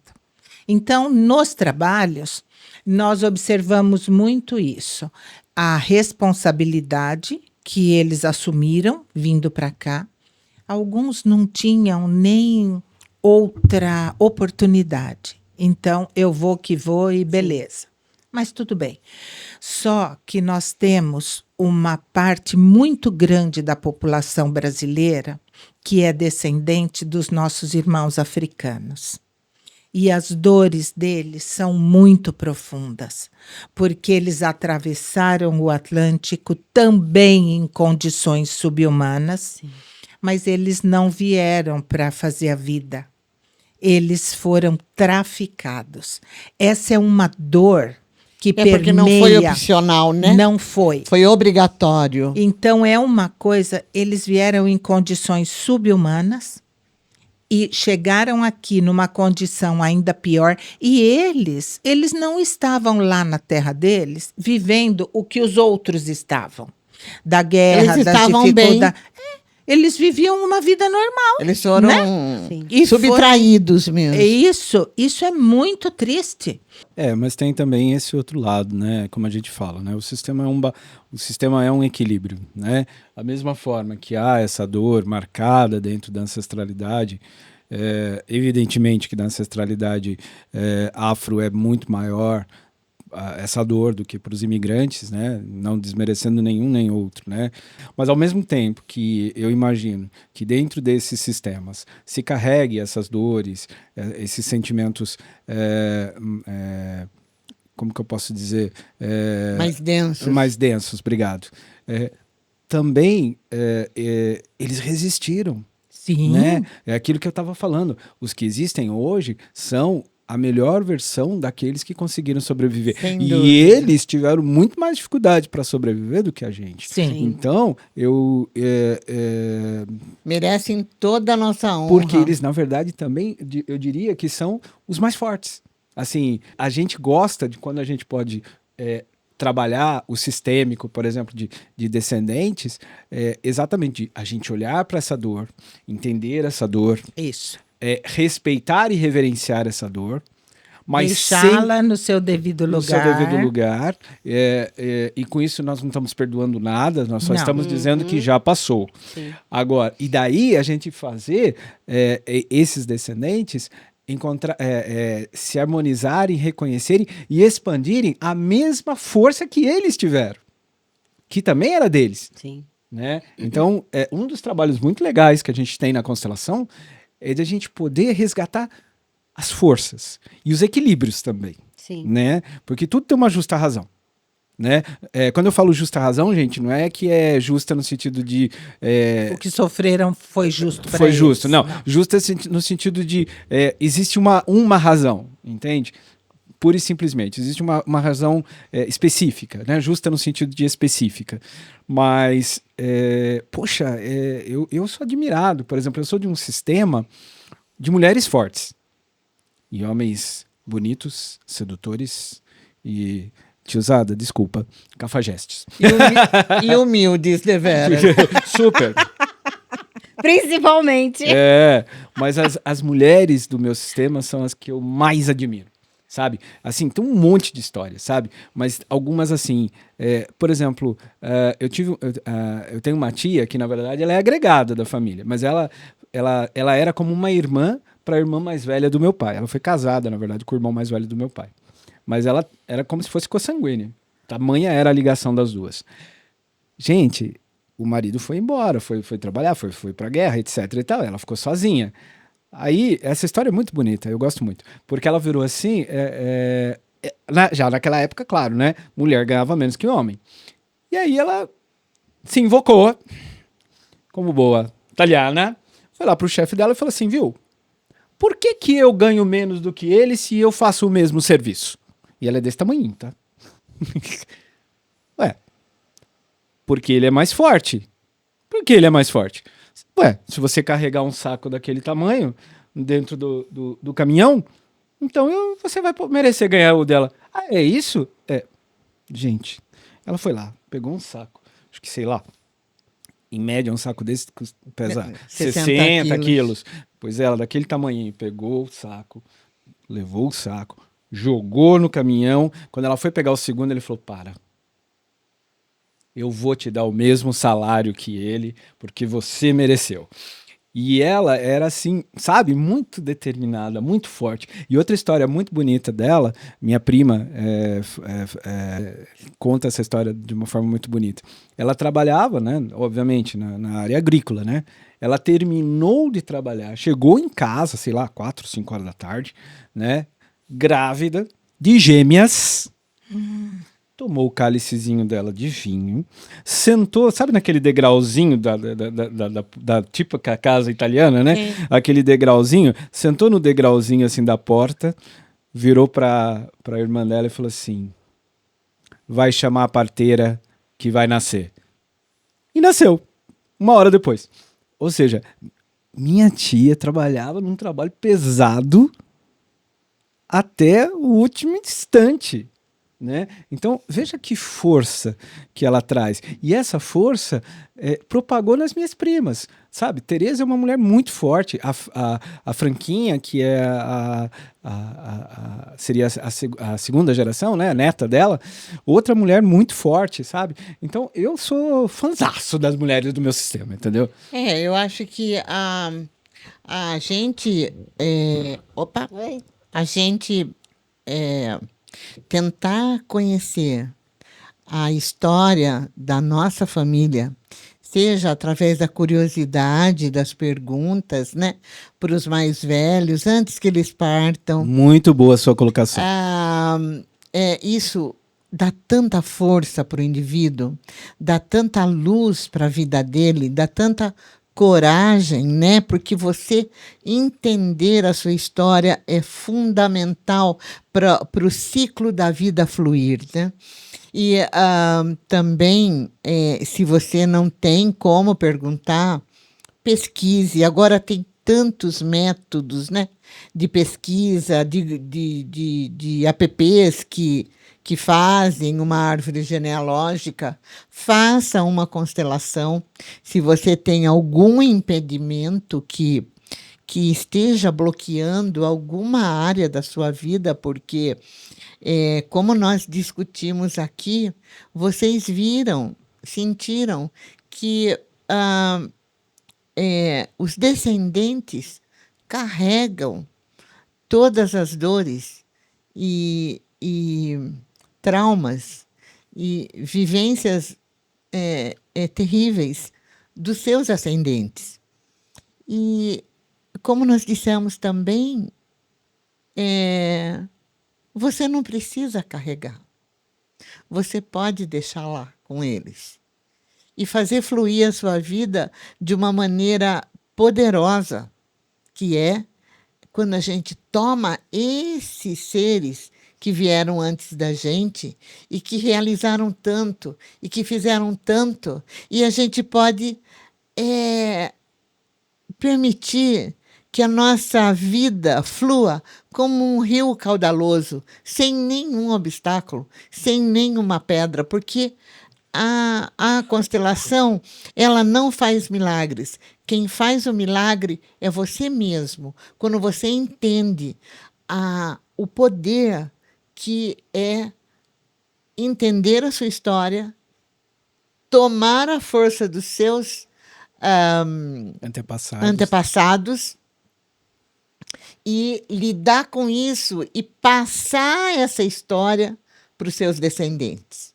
Speaker 1: Então, nos trabalhos, nós observamos muito isso, a responsabilidade que eles assumiram vindo para cá. Alguns não tinham nem outra oportunidade. Então, eu vou que vou e beleza. Mas tudo bem. Só que nós temos uma parte muito grande da população brasileira que é descendente dos nossos irmãos africanos. E as dores deles são muito profundas, porque eles atravessaram o Atlântico também em condições subhumanas, sim, mas eles não vieram para fazer a vida. Eles foram traficados. Essa é uma dor que permeia.
Speaker 2: Porque não foi opcional, né?
Speaker 1: Não foi.
Speaker 2: Foi obrigatório.
Speaker 1: Então, é uma coisa, eles vieram em condições subhumanas e chegaram aqui numa condição ainda pior. E eles não estavam lá na terra deles vivendo o que os outros estavam. Da guerra,
Speaker 2: eles
Speaker 1: das dificuldades. Eles viviam uma vida normal.
Speaker 2: Eles foram,
Speaker 1: né?
Speaker 2: subtraídos mesmo.
Speaker 1: Isso é muito triste.
Speaker 4: Mas tem também esse outro lado, né? Como a gente fala, né? O sistema é um equilíbrio, né? Da mesma forma que há essa dor marcada dentro da ancestralidade, evidentemente que da ancestralidade afro é muito maior essa dor do que para os imigrantes, né? Não desmerecendo nenhum nem outro, né? Mas ao mesmo tempo que eu imagino que dentro desses sistemas se carregue essas dores, esses sentimentos, como que eu posso dizer? Mais densos, obrigado. Também eles resistiram.
Speaker 1: Sim.
Speaker 4: Né? É aquilo que eu estava falando. Os que existem hoje são a melhor versão daqueles que conseguiram sobreviver.
Speaker 2: Sem
Speaker 4: E
Speaker 2: dúvida.
Speaker 4: eles tiveram muito mais dificuldade para sobreviver do que a gente.
Speaker 1: Sim.
Speaker 4: Então,
Speaker 2: Merecem toda a nossa honra.
Speaker 4: porque eles, na verdade, também, eu diria que são os mais fortes. Assim, a gente gosta de quando a gente pode trabalhar o sistêmico, por exemplo, de descendentes, exatamente de a gente olhar para essa dor, entender essa dor,
Speaker 1: Isso.
Speaker 4: respeitar e reverenciar essa dor, mas
Speaker 1: Deixá-la no seu devido
Speaker 4: no
Speaker 1: lugar.
Speaker 4: seu devido lugar, e com isso nós não estamos perdoando nada, nós só
Speaker 1: Não.
Speaker 4: estamos dizendo que já passou.
Speaker 3: Sim.
Speaker 4: Agora, e daí a gente fazer esses descendentes se harmonizarem, reconhecerem e expandirem a mesma força que eles tiveram, que também era deles.
Speaker 3: Sim.
Speaker 4: Né? Então, um dos trabalhos muito legais que a gente tem na constelação é de a gente poder resgatar as forças e os equilíbrios também,
Speaker 3: Sim.
Speaker 4: né? Porque tudo tem uma justa razão, né? Quando eu falo justa razão, gente, não é que é justa no sentido de
Speaker 1: O que sofreram foi justo para
Speaker 4: foi
Speaker 1: eles.
Speaker 4: justo, não. Justa no sentido de existe uma razão, entende? Pura e simplesmente. Existe uma razão específica, né? Justa no sentido de específica. Mas, poxa, eu sou admirado. Por exemplo, eu sou de um sistema de mulheres fortes. E homens bonitos, sedutores e... Tiozada, desculpa, cafajestes.
Speaker 2: E humildes, deveras.
Speaker 4: Super.
Speaker 3: Principalmente.
Speaker 4: Mas as mulheres do meu sistema são as que eu mais admiro, sabe? Assim, tem um monte de histórias, sabe? Mas algumas assim, por exemplo, eu tenho uma tia que na verdade ela é agregada da família, mas ela era como uma irmã para a irmã mais velha do meu pai. Ela foi casada, na verdade, com o irmão mais velho do meu pai. Mas ela era como se fosse consanguínea. Tamanha era a ligação das duas. Gente, o marido foi embora, foi trabalhar, foi pra guerra, etc e tal. Ela ficou sozinha. Aí, essa história é muito bonita, eu gosto muito. Porque ela virou assim, já naquela época, claro, né? Mulher ganhava menos que homem. E aí ela se invocou, como boa italiana, foi lá pro chefe dela e falou assim, viu? Por que eu ganho menos do que ele se eu faço o mesmo serviço? E ela é desse tamanho, tá? Ué, porque ele é mais forte. Por que ele é mais forte? Ué, se você carregar um saco daquele tamanho dentro do caminhão, então você vai merecer ganhar o dela. Ah, é isso? Gente, ela foi lá, pegou um saco, acho que sei lá, em média um saco desse pesa 60 quilos. Pois ela, daquele tamanho, pegou o saco, levou o saco, jogou no caminhão. Quando ela foi pegar o segundo, ele falou, para. Eu vou te dar o mesmo salário que ele, porque você mereceu. E ela era assim, sabe, muito determinada, muito forte. E outra história muito bonita dela, minha prima conta essa história de uma forma muito bonita. Ela trabalhava, né, obviamente, na área agrícola, né? Ela terminou de trabalhar, chegou em casa, sei lá, 4, 5 horas da tarde, né? Grávida, de gêmeas. Tomou o cálicezinho dela de vinho, sentou, sabe naquele degrauzinho da típica casa italiana, né? Aquele degrauzinho, sentou no degrauzinho assim da porta, virou pra irmã dela e falou assim, vai chamar a parteira que vai nascer. E nasceu, 1 hora depois. Ou seja, minha tia trabalhava num trabalho pesado até o último instante. Né? Então, veja que força que ela traz. E essa força propagou nas minhas primas, sabe? Tereza é uma mulher muito forte. A Franquinha, que é seria a segunda geração, né? A neta dela, outra mulher muito forte, sabe? Então, eu sou fãzaço das mulheres do meu sistema, entendeu?
Speaker 2: Eu acho que a gente... A gente... tentar conhecer a história da nossa família, seja através da curiosidade, das perguntas, né, para os mais velhos, antes que eles partam.
Speaker 4: Muito boa a sua colocação.
Speaker 2: Isso dá tanta força para o indivíduo, dá tanta luz para a vida dele, dá tanta coragem, né? Porque você entender a sua história é fundamental para o ciclo da vida fluir, né? E também, se você não tem como perguntar, pesquise. Agora tem tantos métodos, né, de pesquisa, de apps que fazem uma árvore genealógica. Faça uma constelação. Se você tem algum impedimento que esteja bloqueando alguma área da sua vida, porque, como nós discutimos aqui, vocês viram, sentiram que os descendentes carregam todas as dores e traumas e vivências terríveis dos seus ascendentes. E, como nós dissemos também, você não precisa carregar. Você pode deixar lá com eles e fazer fluir a sua vida de uma maneira poderosa, que é quando a gente toma esses seres que vieram antes da gente e que realizaram tanto e que fizeram tanto, e a gente pode permitir que a nossa vida flua como um rio caudaloso, sem nenhum obstáculo, sem nenhuma pedra, porque a constelação, ela não faz milagres. Quem faz o milagre é você mesmo. Quando você entende o poder que é entender a sua história, tomar a força dos seus antepassados e lidar com isso e passar essa história para os seus descendentes.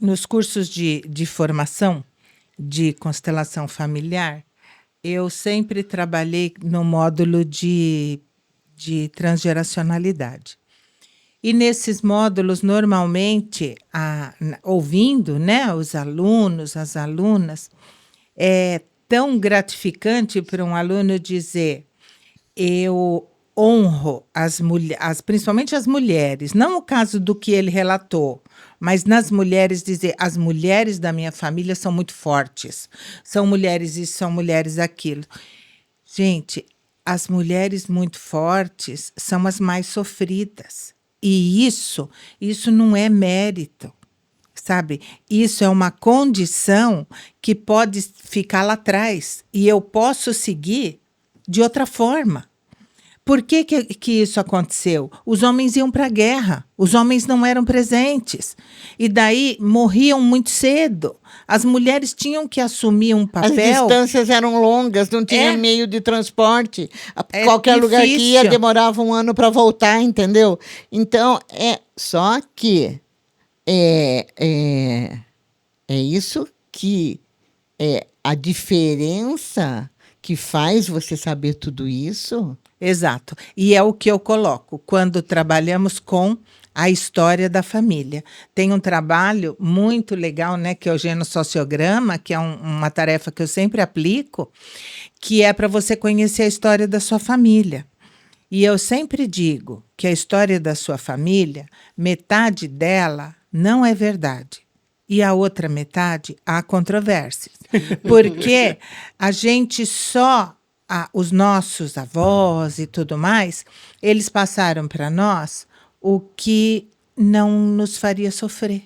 Speaker 1: Nos cursos de formação de constelação familiar, eu sempre trabalhei no módulo de transgeracionalidade. E nesses módulos, normalmente, ouvindo, né, os alunos, as alunas, é tão gratificante para um aluno dizer: eu honro principalmente as mulheres, não o caso do que ele relatou, mas nas mulheres dizer: as mulheres da minha família são muito fortes, são mulheres isso, são mulheres aquilo. Gente, as mulheres muito fortes são as mais sofridas. E isso não é mérito, sabe? Isso é uma condição que pode ficar lá atrás e eu posso seguir de outra forma. Por que isso aconteceu? Os homens iam para a guerra, os homens não eram presentes. E daí morriam muito cedo. As mulheres tinham que assumir um papel.
Speaker 2: As distâncias eram longas, não tinha meio de transporte. Qualquer lugar que ia demorava um ano para voltar, entendeu? Então, só que é isso que é a diferença que faz você saber tudo isso.
Speaker 1: Exato. E é o que eu coloco quando trabalhamos com a história da família. Tem um trabalho muito legal, né, que é o genossociograma, que é uma tarefa que eu sempre aplico, que é para você conhecer a história da sua família. E eu sempre digo que a história da sua família, metade dela não é verdade. E a outra metade há controvérsias. Porque a gente os nossos avós e tudo mais, eles passaram para nós o que não nos faria sofrer.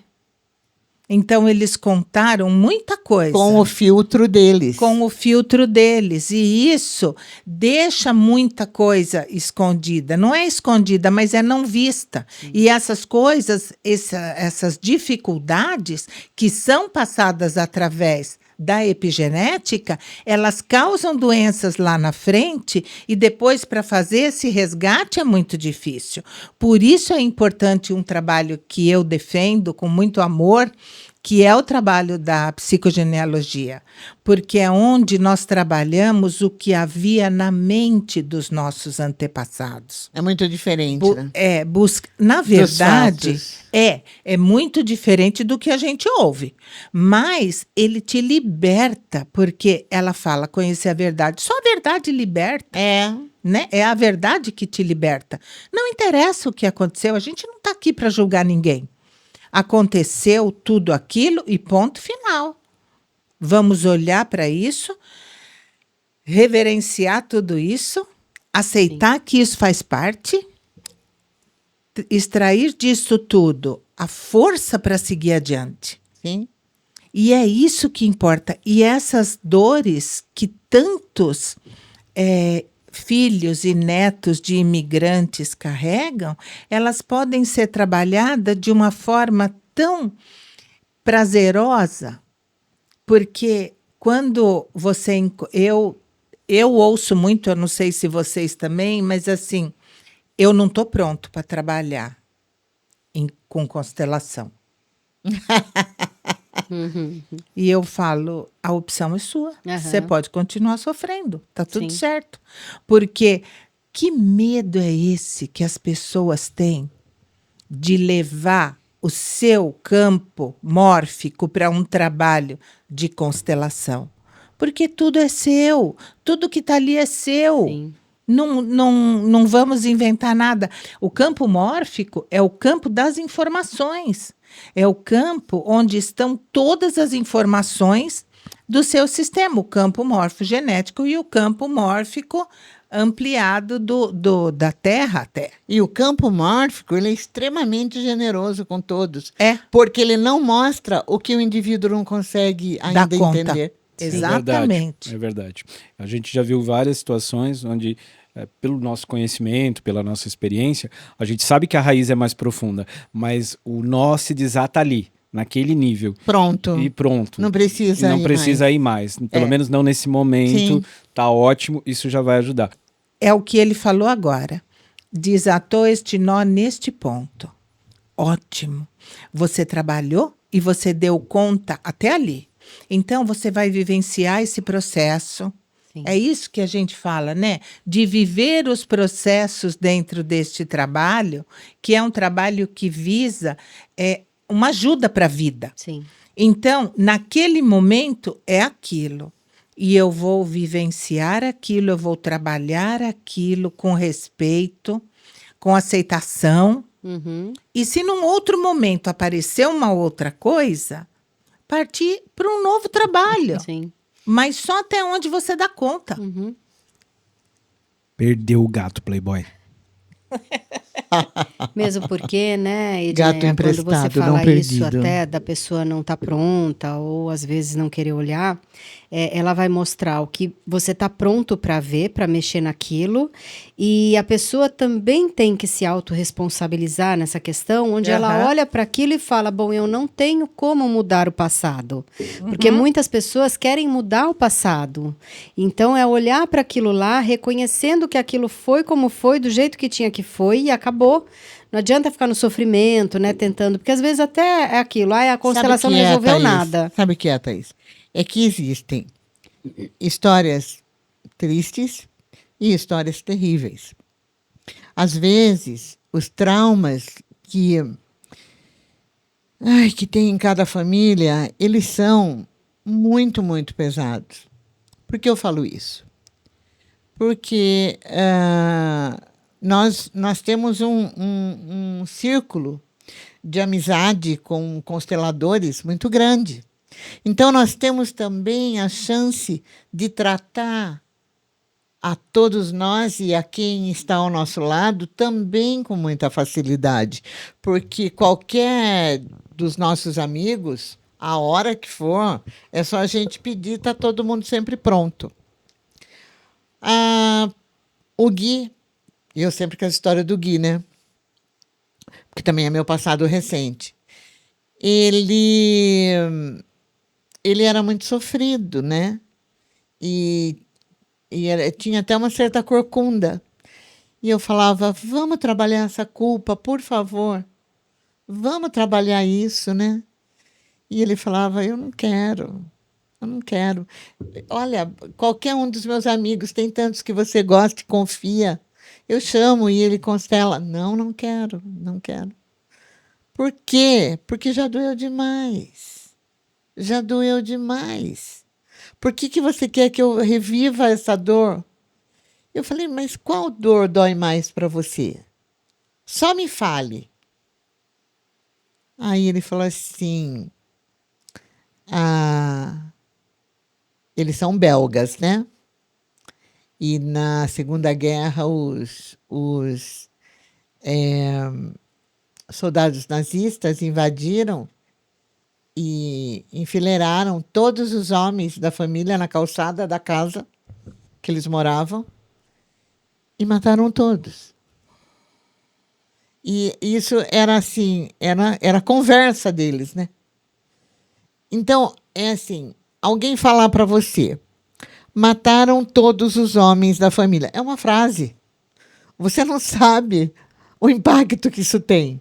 Speaker 1: Então, eles contaram muita coisa.
Speaker 2: Com o filtro deles.
Speaker 1: Com o filtro deles. E isso deixa muita coisa escondida. Não é escondida, mas é não vista. Sim. E essas coisas, essas dificuldades que são passadas através da epigenética, elas causam doenças lá na frente e depois para fazer esse resgate é muito difícil. Por isso é importante um trabalho que eu defendo com muito amor, que é o trabalho da psicogenealogia, porque é onde nós trabalhamos o que havia na mente dos nossos antepassados.
Speaker 2: É muito diferente, né?
Speaker 1: Na verdade, É muito diferente do que a gente ouve, mas ele te liberta, porque ela fala conhecer a verdade. Só a verdade liberta,
Speaker 2: É.
Speaker 1: né? É a verdade que te liberta. Não interessa o que aconteceu, a gente não está aqui para julgar ninguém. Aconteceu tudo aquilo e ponto final. Vamos olhar para isso, reverenciar tudo isso, aceitar que isso faz parte, extrair disso tudo a força para seguir adiante.
Speaker 2: Sim.
Speaker 1: E é isso que importa. E essas dores que tantos filhos e netos de imigrantes carregam, elas podem ser trabalhadas de uma forma tão prazerosa, porque quando você... Eu ouço muito, eu não sei se vocês também, mas assim, eu não estou pronto para trabalhar com constelação. E eu falo, a opção é sua. Você pode continuar sofrendo, tá tudo
Speaker 3: Sim.
Speaker 1: certo. Porque que medo é esse que as pessoas têm de levar o seu campo mórfico para um trabalho de constelação? Porque tudo é seu, tudo que está ali é seu.
Speaker 3: Sim.
Speaker 1: Não vamos inventar nada. O campo mórfico é o campo das informações. É o campo onde estão todas as informações do seu sistema. O campo morfogenético e o campo mórfico ampliado da Terra até.
Speaker 2: E o campo mórfico, ele é extremamente generoso com todos.
Speaker 1: É.
Speaker 2: Porque ele não mostra o que o indivíduo não consegue
Speaker 1: Dá
Speaker 2: ainda
Speaker 1: conta.
Speaker 2: entender.
Speaker 1: Exatamente.
Speaker 4: É verdade. A gente já viu várias situações onde, pelo nosso conhecimento, pela nossa experiência, a gente sabe que a raiz é mais profunda, mas o nó se desata ali, naquele nível.
Speaker 2: Pronto.
Speaker 4: E pronto.
Speaker 2: Não precisa
Speaker 4: Não
Speaker 2: ir
Speaker 4: precisa
Speaker 2: mais.
Speaker 4: ir mais. Pelo menos não nesse momento.
Speaker 2: Sim.
Speaker 4: Tá ótimo, isso já vai ajudar.
Speaker 1: É o que ele falou agora. Desatou este nó neste ponto. Ótimo. Você trabalhou e você deu conta até ali. Então, você vai vivenciar esse processo.
Speaker 3: Sim.
Speaker 1: É isso que a gente fala, né? De viver os processos dentro deste trabalho, que é um trabalho que visa uma ajuda para a vida.
Speaker 3: Sim.
Speaker 1: Então, naquele momento, é aquilo. E eu vou vivenciar aquilo, eu vou trabalhar aquilo com respeito, com aceitação. E se num outro momento aparecer uma outra coisa, partir para um novo trabalho.
Speaker 3: Sim.
Speaker 1: Mas só até onde você dá conta.
Speaker 4: Perdeu o gato, Playboy.
Speaker 3: Mesmo porque, né, Edneia,
Speaker 2: Gato
Speaker 3: quando você
Speaker 2: emprestado, não
Speaker 3: fala isso
Speaker 2: perdido.
Speaker 3: até da pessoa não estar pronta ou às vezes não querer olhar, ela vai mostrar o que você está pronto para ver, para mexer naquilo, e a pessoa também tem que se autorresponsabilizar nessa questão, onde ela olha para aquilo e fala, bom, eu não tenho como mudar o passado, porque muitas pessoas querem mudar o passado, então é olhar para aquilo lá, reconhecendo que aquilo foi como foi, do jeito que tinha que foi e acabou. Não adianta ficar no sofrimento, né, tentando, porque às vezes até é aquilo, a constelação não resolveu nada.
Speaker 2: Sabe o que é, Thaís? É que existem histórias tristes e histórias terríveis. Às vezes, os traumas que tem em cada família, eles são muito, muito pesados. Por que eu falo isso? Porque nós temos um círculo de amizade com consteladores muito grande. Então, nós temos também a chance de tratar a todos nós e a quem está ao nosso lado também com muita facilidade. Porque qualquer dos nossos amigos, a hora que for, é só a gente pedir, está todo mundo sempre pronto. O Gui, eu sempre com a história do Gui, né? Porque também é meu passado recente. Ele era muito sofrido, né? E tinha até uma certa corcunda. E eu falava, vamos trabalhar essa culpa, por favor. Vamos trabalhar isso, né? E ele falava, eu não quero. Olha, qualquer um dos meus amigos, tem tantos que você gosta e confia. Eu chamo e ele constela. Não quero. Por quê? Porque já doeu demais. Já doeu demais. Por que você quer que eu reviva essa dor? Eu falei, mas qual dor dói mais para você? Só me fale. Aí ele falou assim, eles são belgas, né? E na Segunda Guerra os soldados nazistas invadiram e enfileiraram todos os homens da família na calçada da casa que eles moravam e mataram todos. E isso era assim, era a conversa deles, né? Então, é assim, alguém falar para você, mataram todos os homens da família. É uma frase. Você não sabe o impacto que isso tem.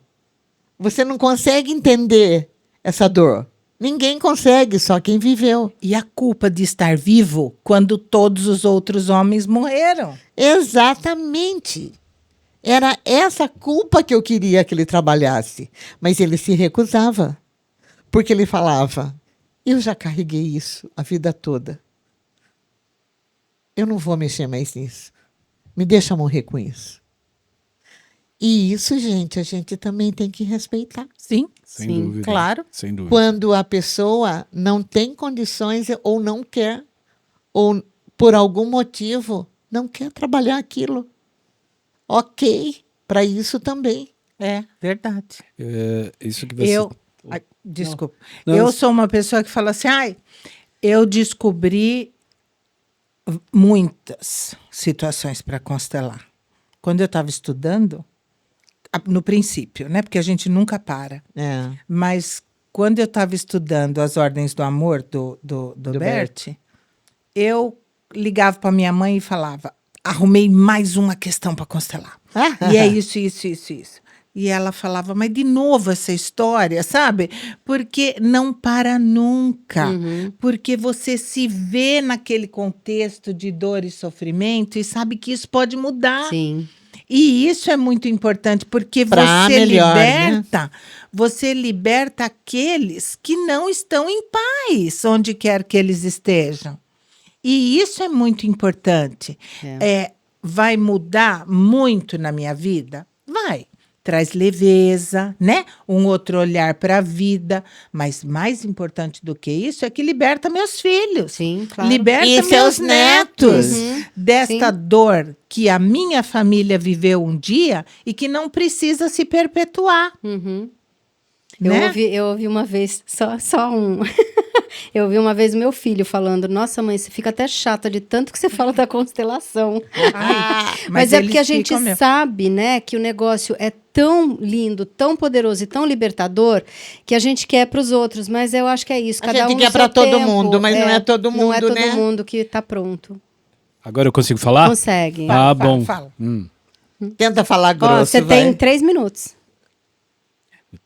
Speaker 2: Você não consegue entender essa dor. Ninguém consegue, só quem viveu.
Speaker 1: E a culpa de estar vivo quando todos os outros homens morreram.
Speaker 2: Exatamente. Era essa culpa que eu queria que ele trabalhasse. Mas ele se recusava. Porque ele falava, eu já carreguei isso a vida toda. Eu não vou mexer mais nisso. Me deixa morrer com isso. E isso, gente, a gente também tem que respeitar.
Speaker 1: Sim,
Speaker 4: Sem
Speaker 1: sim,
Speaker 4: dúvida.
Speaker 1: claro.
Speaker 4: Sem dúvida.
Speaker 2: Quando a pessoa não tem condições ou não quer, ou por algum motivo não quer trabalhar aquilo. Ok, para isso também.
Speaker 1: É verdade.
Speaker 4: Isso que você...
Speaker 1: Ai, desculpa.
Speaker 4: Não,
Speaker 1: Eu sou uma pessoa que fala assim, eu descobri muitas situações para constelar. Quando eu estava estudando, no princípio, né? Porque a gente nunca para.
Speaker 2: É.
Speaker 1: Mas quando eu estava estudando as Ordens do Amor do Bert, eu ligava para minha mãe e falava, arrumei mais uma questão para constelar. E é isso. E ela falava, mas de novo essa história, sabe? Porque não para nunca. Porque você se vê naquele contexto de dor e sofrimento e sabe que isso pode mudar.
Speaker 3: Sim.
Speaker 1: E isso é muito importante, porque
Speaker 2: Pra
Speaker 1: você
Speaker 2: melhor,
Speaker 1: você liberta aqueles que não estão em paz, onde quer que eles estejam. E isso é muito importante. Vai mudar muito na minha vida? Vai. Traz leveza, né? Um outro olhar para a vida. Mas mais importante do que isso é que liberta meus filhos.
Speaker 3: Sim, claro.
Speaker 1: Liberta
Speaker 2: E
Speaker 1: meus
Speaker 2: seus
Speaker 1: netos desta
Speaker 3: sim.
Speaker 1: dor que a minha família viveu um dia e que não precisa se perpetuar. Né?
Speaker 3: Eu ouvi uma vez, só um. Eu ouvi uma vez o meu filho falando, nossa mãe, você fica até chata de tanto que você fala da constelação. Mas é
Speaker 1: eles
Speaker 3: porque a gente
Speaker 1: ficam mesmo.
Speaker 3: sabe, né, que o negócio é tão lindo, tão poderoso e tão libertador que a gente quer para os outros, mas eu acho que é isso.
Speaker 2: A
Speaker 3: Cada
Speaker 2: gente
Speaker 3: um
Speaker 2: quer
Speaker 3: no
Speaker 2: pra
Speaker 3: seu
Speaker 2: todo
Speaker 3: tempo.
Speaker 2: mundo, mas não é todo
Speaker 3: Não é
Speaker 2: mundo,
Speaker 3: todo
Speaker 2: né?
Speaker 3: mundo que está pronto.
Speaker 4: Agora eu consigo falar?
Speaker 3: Consegue.
Speaker 4: Ah, bom.
Speaker 1: Fala.
Speaker 2: Tenta falar
Speaker 3: Ó,
Speaker 2: grosso,
Speaker 3: você
Speaker 2: vai.
Speaker 3: tem 3 minutos.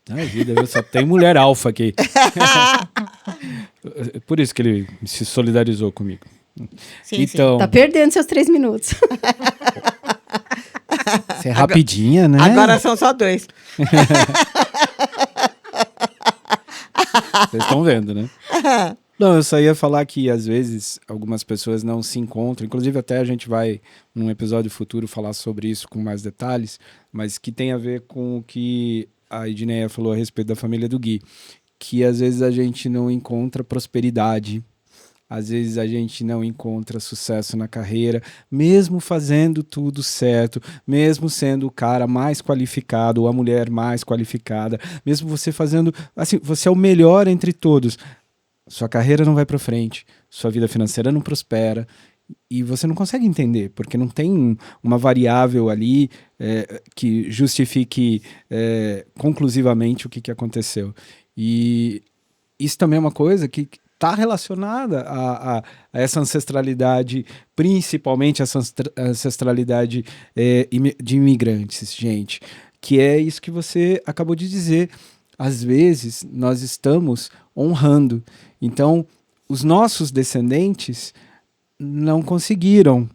Speaker 4: Ai, vida, eu só tem mulher alfa aqui. Por isso que ele se solidarizou comigo.
Speaker 2: Sim,
Speaker 4: Então,
Speaker 3: Tá perdendo seus 3 minutos.
Speaker 4: você é rapidinha, né?
Speaker 2: Agora são só 2.
Speaker 4: Vocês estão vendo, né? Não, eu só ia falar que às vezes algumas pessoas não se encontram, inclusive até a gente vai num episódio futuro falar sobre isso com mais detalhes, mas que tem a ver com o que a Edneia falou a respeito da família do Gui, que às vezes a gente não encontra prosperidade, às vezes a gente não encontra sucesso na carreira, mesmo fazendo tudo certo, mesmo sendo o cara mais qualificado ou a mulher mais qualificada, mesmo você fazendo, assim, você é o melhor entre todos. Sua carreira não vai para frente, sua vida financeira não prospera e você não consegue entender, porque não tem uma variável ali que justifique conclusivamente o que aconteceu. E isso também é uma coisa que está relacionada a essa ancestralidade, principalmente essa ancestralidade de imigrantes, gente, que é isso que você acabou de dizer. Às vezes, nós estamos honrando. Então, os nossos descendentes não conseguiram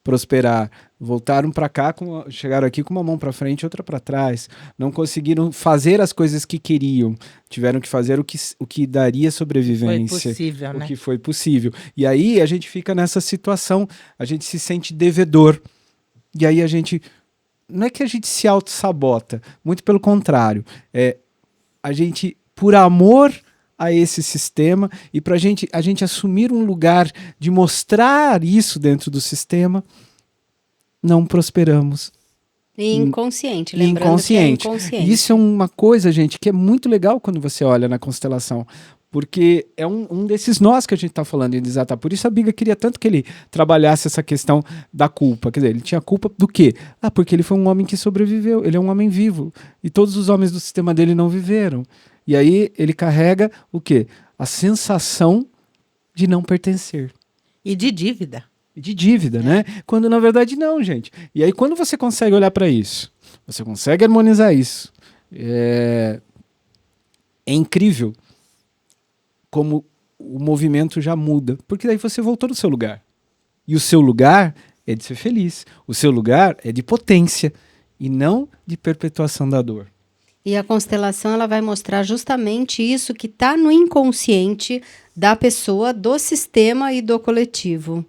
Speaker 4: prosperar. Voltaram para cá, chegaram aqui com uma mão para frente e outra para trás. Não conseguiram fazer as coisas que queriam. Tiveram que fazer o que daria sobrevivência.
Speaker 1: Foi possível,
Speaker 4: o
Speaker 1: né?
Speaker 4: que foi possível. E aí a gente fica nessa situação, a gente se sente devedor. E aí a gente... Não é que a gente se auto-sabota, muito pelo contrário. A gente, por amor a esse sistema e para a gente assumir um lugar de mostrar isso dentro do sistema, não prosperamos.
Speaker 3: E inconsciente, lembrando
Speaker 4: Inconsciente.
Speaker 3: que é inconsciente.
Speaker 4: Isso é uma coisa, gente, que é muito legal quando você olha na constelação, porque é um desses nós que a gente está falando em desatar. Por isso a Biga queria tanto que ele trabalhasse essa questão da culpa. Quer dizer, ele tinha culpa do quê? Porque ele foi um homem que sobreviveu, ele é um homem vivo. E todos os homens do sistema dele não viveram. E aí ele carrega o quê? A sensação de não pertencer.
Speaker 1: E de dívida.
Speaker 4: De dívida, né? Quando na verdade não, gente. E aí quando você consegue olhar para isso, você consegue harmonizar isso, é incrível como o movimento já muda, porque daí você voltou no seu lugar. E o seu lugar é de ser feliz, o seu lugar é de potência e não de perpetuação da dor.
Speaker 3: E a constelação ela vai mostrar justamente isso que está no inconsciente da pessoa, do sistema e do coletivo.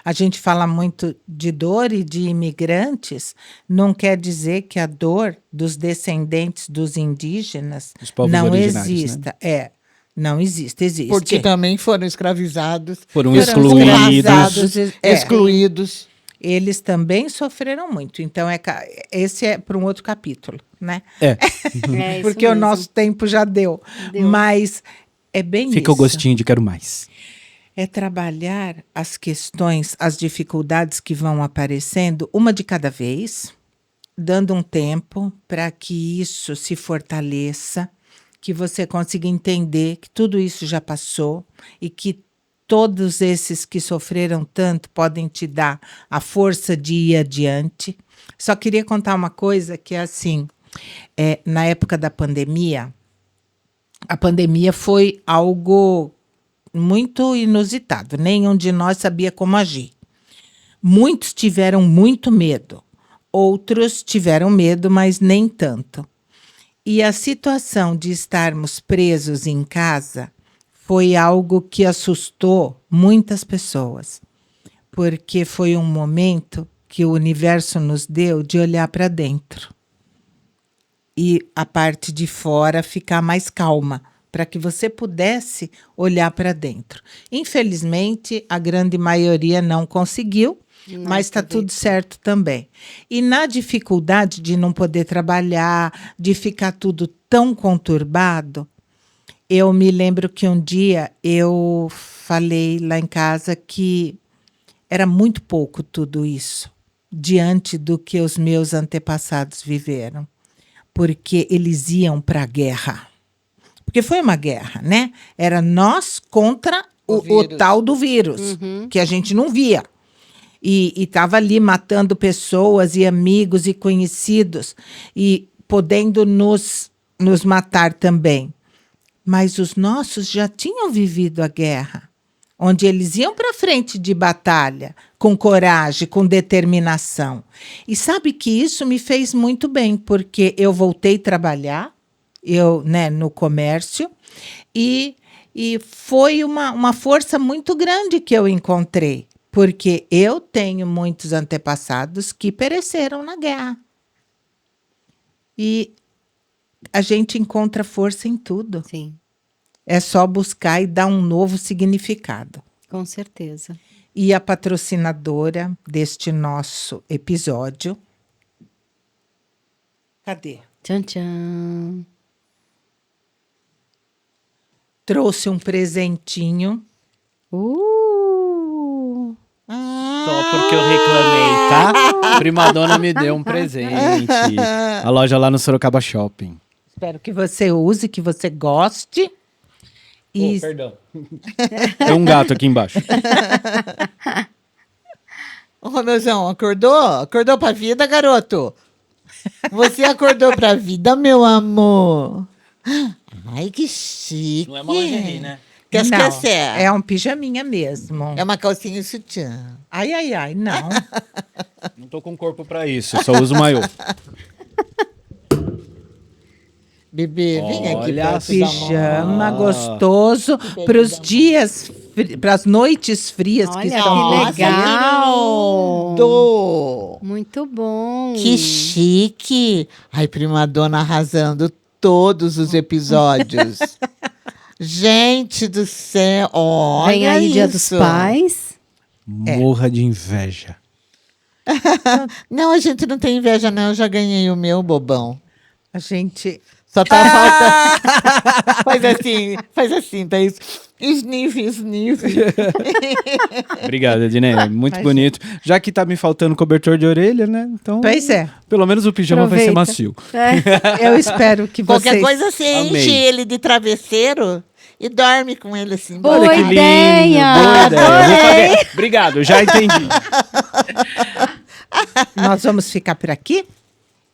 Speaker 1: A gente fala muito de dor e de imigrantes, não quer dizer que a dor dos descendentes dos indígenas
Speaker 4: Dos povos
Speaker 1: não
Speaker 4: originários,
Speaker 1: exista. Não existe, existe.
Speaker 2: Porque também foram escravizados.
Speaker 4: Foram
Speaker 1: escravizados,
Speaker 2: excluídos.
Speaker 1: Eles também sofreram muito. Então, esse é para um outro capítulo, né?
Speaker 3: É isso
Speaker 1: Porque o
Speaker 3: mesmo.
Speaker 1: nosso tempo já deu.
Speaker 3: Deu.
Speaker 1: Mas é bem
Speaker 4: Fica
Speaker 1: isso.
Speaker 4: o gostinho de quero mais.
Speaker 1: É trabalhar as questões, as dificuldades que vão aparecendo, uma de cada vez, dando um tempo para que isso se fortaleça, que você consiga entender que tudo isso já passou e que todos esses que sofreram tanto podem te dar a força de ir adiante. Só queria contar uma coisa que é assim, na época da pandemia, a pandemia foi algo muito inusitado. Nenhum de nós sabia como agir. Muitos tiveram muito medo. Outros tiveram medo, mas nem tanto. E a situação de estarmos presos em casa foi algo que assustou muitas pessoas. Porque foi um momento que o universo nos deu de olhar para dentro. E a parte de fora ficar mais calma, para que você pudesse olhar para dentro. Infelizmente, a grande maioria não conseguiu, mas está tudo certo também. E na dificuldade de não poder trabalhar, de ficar tudo tão conturbado, eu me lembro que um dia eu falei lá em casa que era muito pouco tudo isso, diante do que os meus antepassados viveram, porque eles iam para a guerra. Porque foi uma guerra, né? Era nós contra o tal do vírus, que a gente não via. E estava ali matando pessoas e amigos e conhecidos e podendo nos matar também. Mas os nossos já tinham vivido a guerra, onde eles iam para frente de batalha, com coragem, com determinação. E sabe que isso me fez muito bem, porque eu voltei a trabalhar, no comércio, e foi uma força muito grande que eu encontrei, porque eu tenho muitos antepassados que pereceram na guerra. E a gente encontra força em tudo.
Speaker 3: Sim,
Speaker 1: É só buscar e dar um novo significado.
Speaker 3: com certeza.
Speaker 1: E a patrocinadora deste nosso episódio... Cadê?
Speaker 3: Tchan, tchan.
Speaker 1: Trouxe um presentinho.
Speaker 4: Só porque eu reclamei, tá? Primadonna me deu um presente. A loja lá no Sorocaba Shopping.
Speaker 1: Espero que você use, que você goste. E
Speaker 4: Perdão. Tem um gato aqui embaixo.
Speaker 2: Ô, Romeuzão, acordou? Acordou pra vida, garoto? Você acordou pra vida, meu amor? Ai, que chique.
Speaker 4: Não é uma lingerie, né?
Speaker 2: Que
Speaker 1: Não,
Speaker 2: esquecer.
Speaker 1: é um pijaminha mesmo.
Speaker 2: É uma calcinha e sutiã.
Speaker 1: Ai, não.
Speaker 4: Não tô com corpo pra isso, só uso maiô.
Speaker 2: Bebê, vem aqui
Speaker 4: Olha
Speaker 2: pra
Speaker 4: só.
Speaker 1: Pijama gostoso para os dias, para as noites frias que
Speaker 3: Olha
Speaker 1: estão
Speaker 3: que
Speaker 1: por
Speaker 3: legal.
Speaker 2: lindo!
Speaker 3: Muito bom.
Speaker 2: Que chique! Ai, primadona arrasando todos os episódios. Gente do céu, olha
Speaker 3: Vem aí Dia dos
Speaker 2: isso.
Speaker 3: Pais.
Speaker 4: Morra de inveja.
Speaker 2: Não, a gente não tem inveja, não. Eu já ganhei o meu, bobão.
Speaker 1: A gente.
Speaker 2: Só tá faltando. Faz assim, tá isso. Sniff, sniff.
Speaker 4: Obrigado, Ednei. Muito
Speaker 1: Imagina.
Speaker 4: bonito. Já que tá me faltando cobertor de orelha, né? Então,
Speaker 1: Pois é.
Speaker 4: pelo menos o pijama vai ser
Speaker 3: Aproveita.
Speaker 4: macio.
Speaker 1: Eu espero que
Speaker 2: Qualquer
Speaker 1: vocês.
Speaker 2: coisa, você
Speaker 4: Amei.
Speaker 2: enche ele de travesseiro e dorme com ele assim.
Speaker 3: Boa
Speaker 4: Olha que lindo,
Speaker 3: ideia,
Speaker 4: boa ideia. Eu vou
Speaker 3: adorei.
Speaker 4: fazer. Obrigado, já entendi.
Speaker 1: Nós vamos ficar por aqui.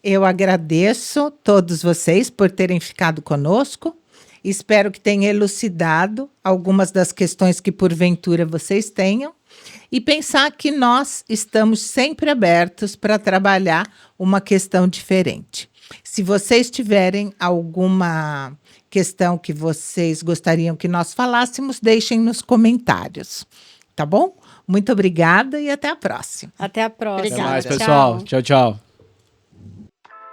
Speaker 1: Eu agradeço todos vocês por terem ficado conosco. Espero que tenha elucidado algumas das questões que porventura vocês tenham. E pensar que nós estamos sempre abertos para trabalhar uma questão diferente. Se vocês tiverem alguma questão que vocês gostariam que nós falássemos, deixem nos comentários. Tá bom? Muito obrigada e até a próxima.
Speaker 3: Até a próxima.
Speaker 4: Até
Speaker 2: Obrigada.
Speaker 4: mais,
Speaker 3: Tchau.
Speaker 4: pessoal. Tchau, tchau.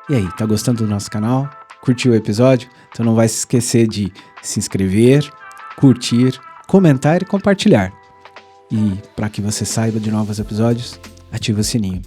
Speaker 4: E aí, tá gostando do nosso canal? Curtiu o episódio? Então não vai se esquecer de se inscrever, curtir, comentar e compartilhar. E para que você saiba de novos episódios, ativa o sininho.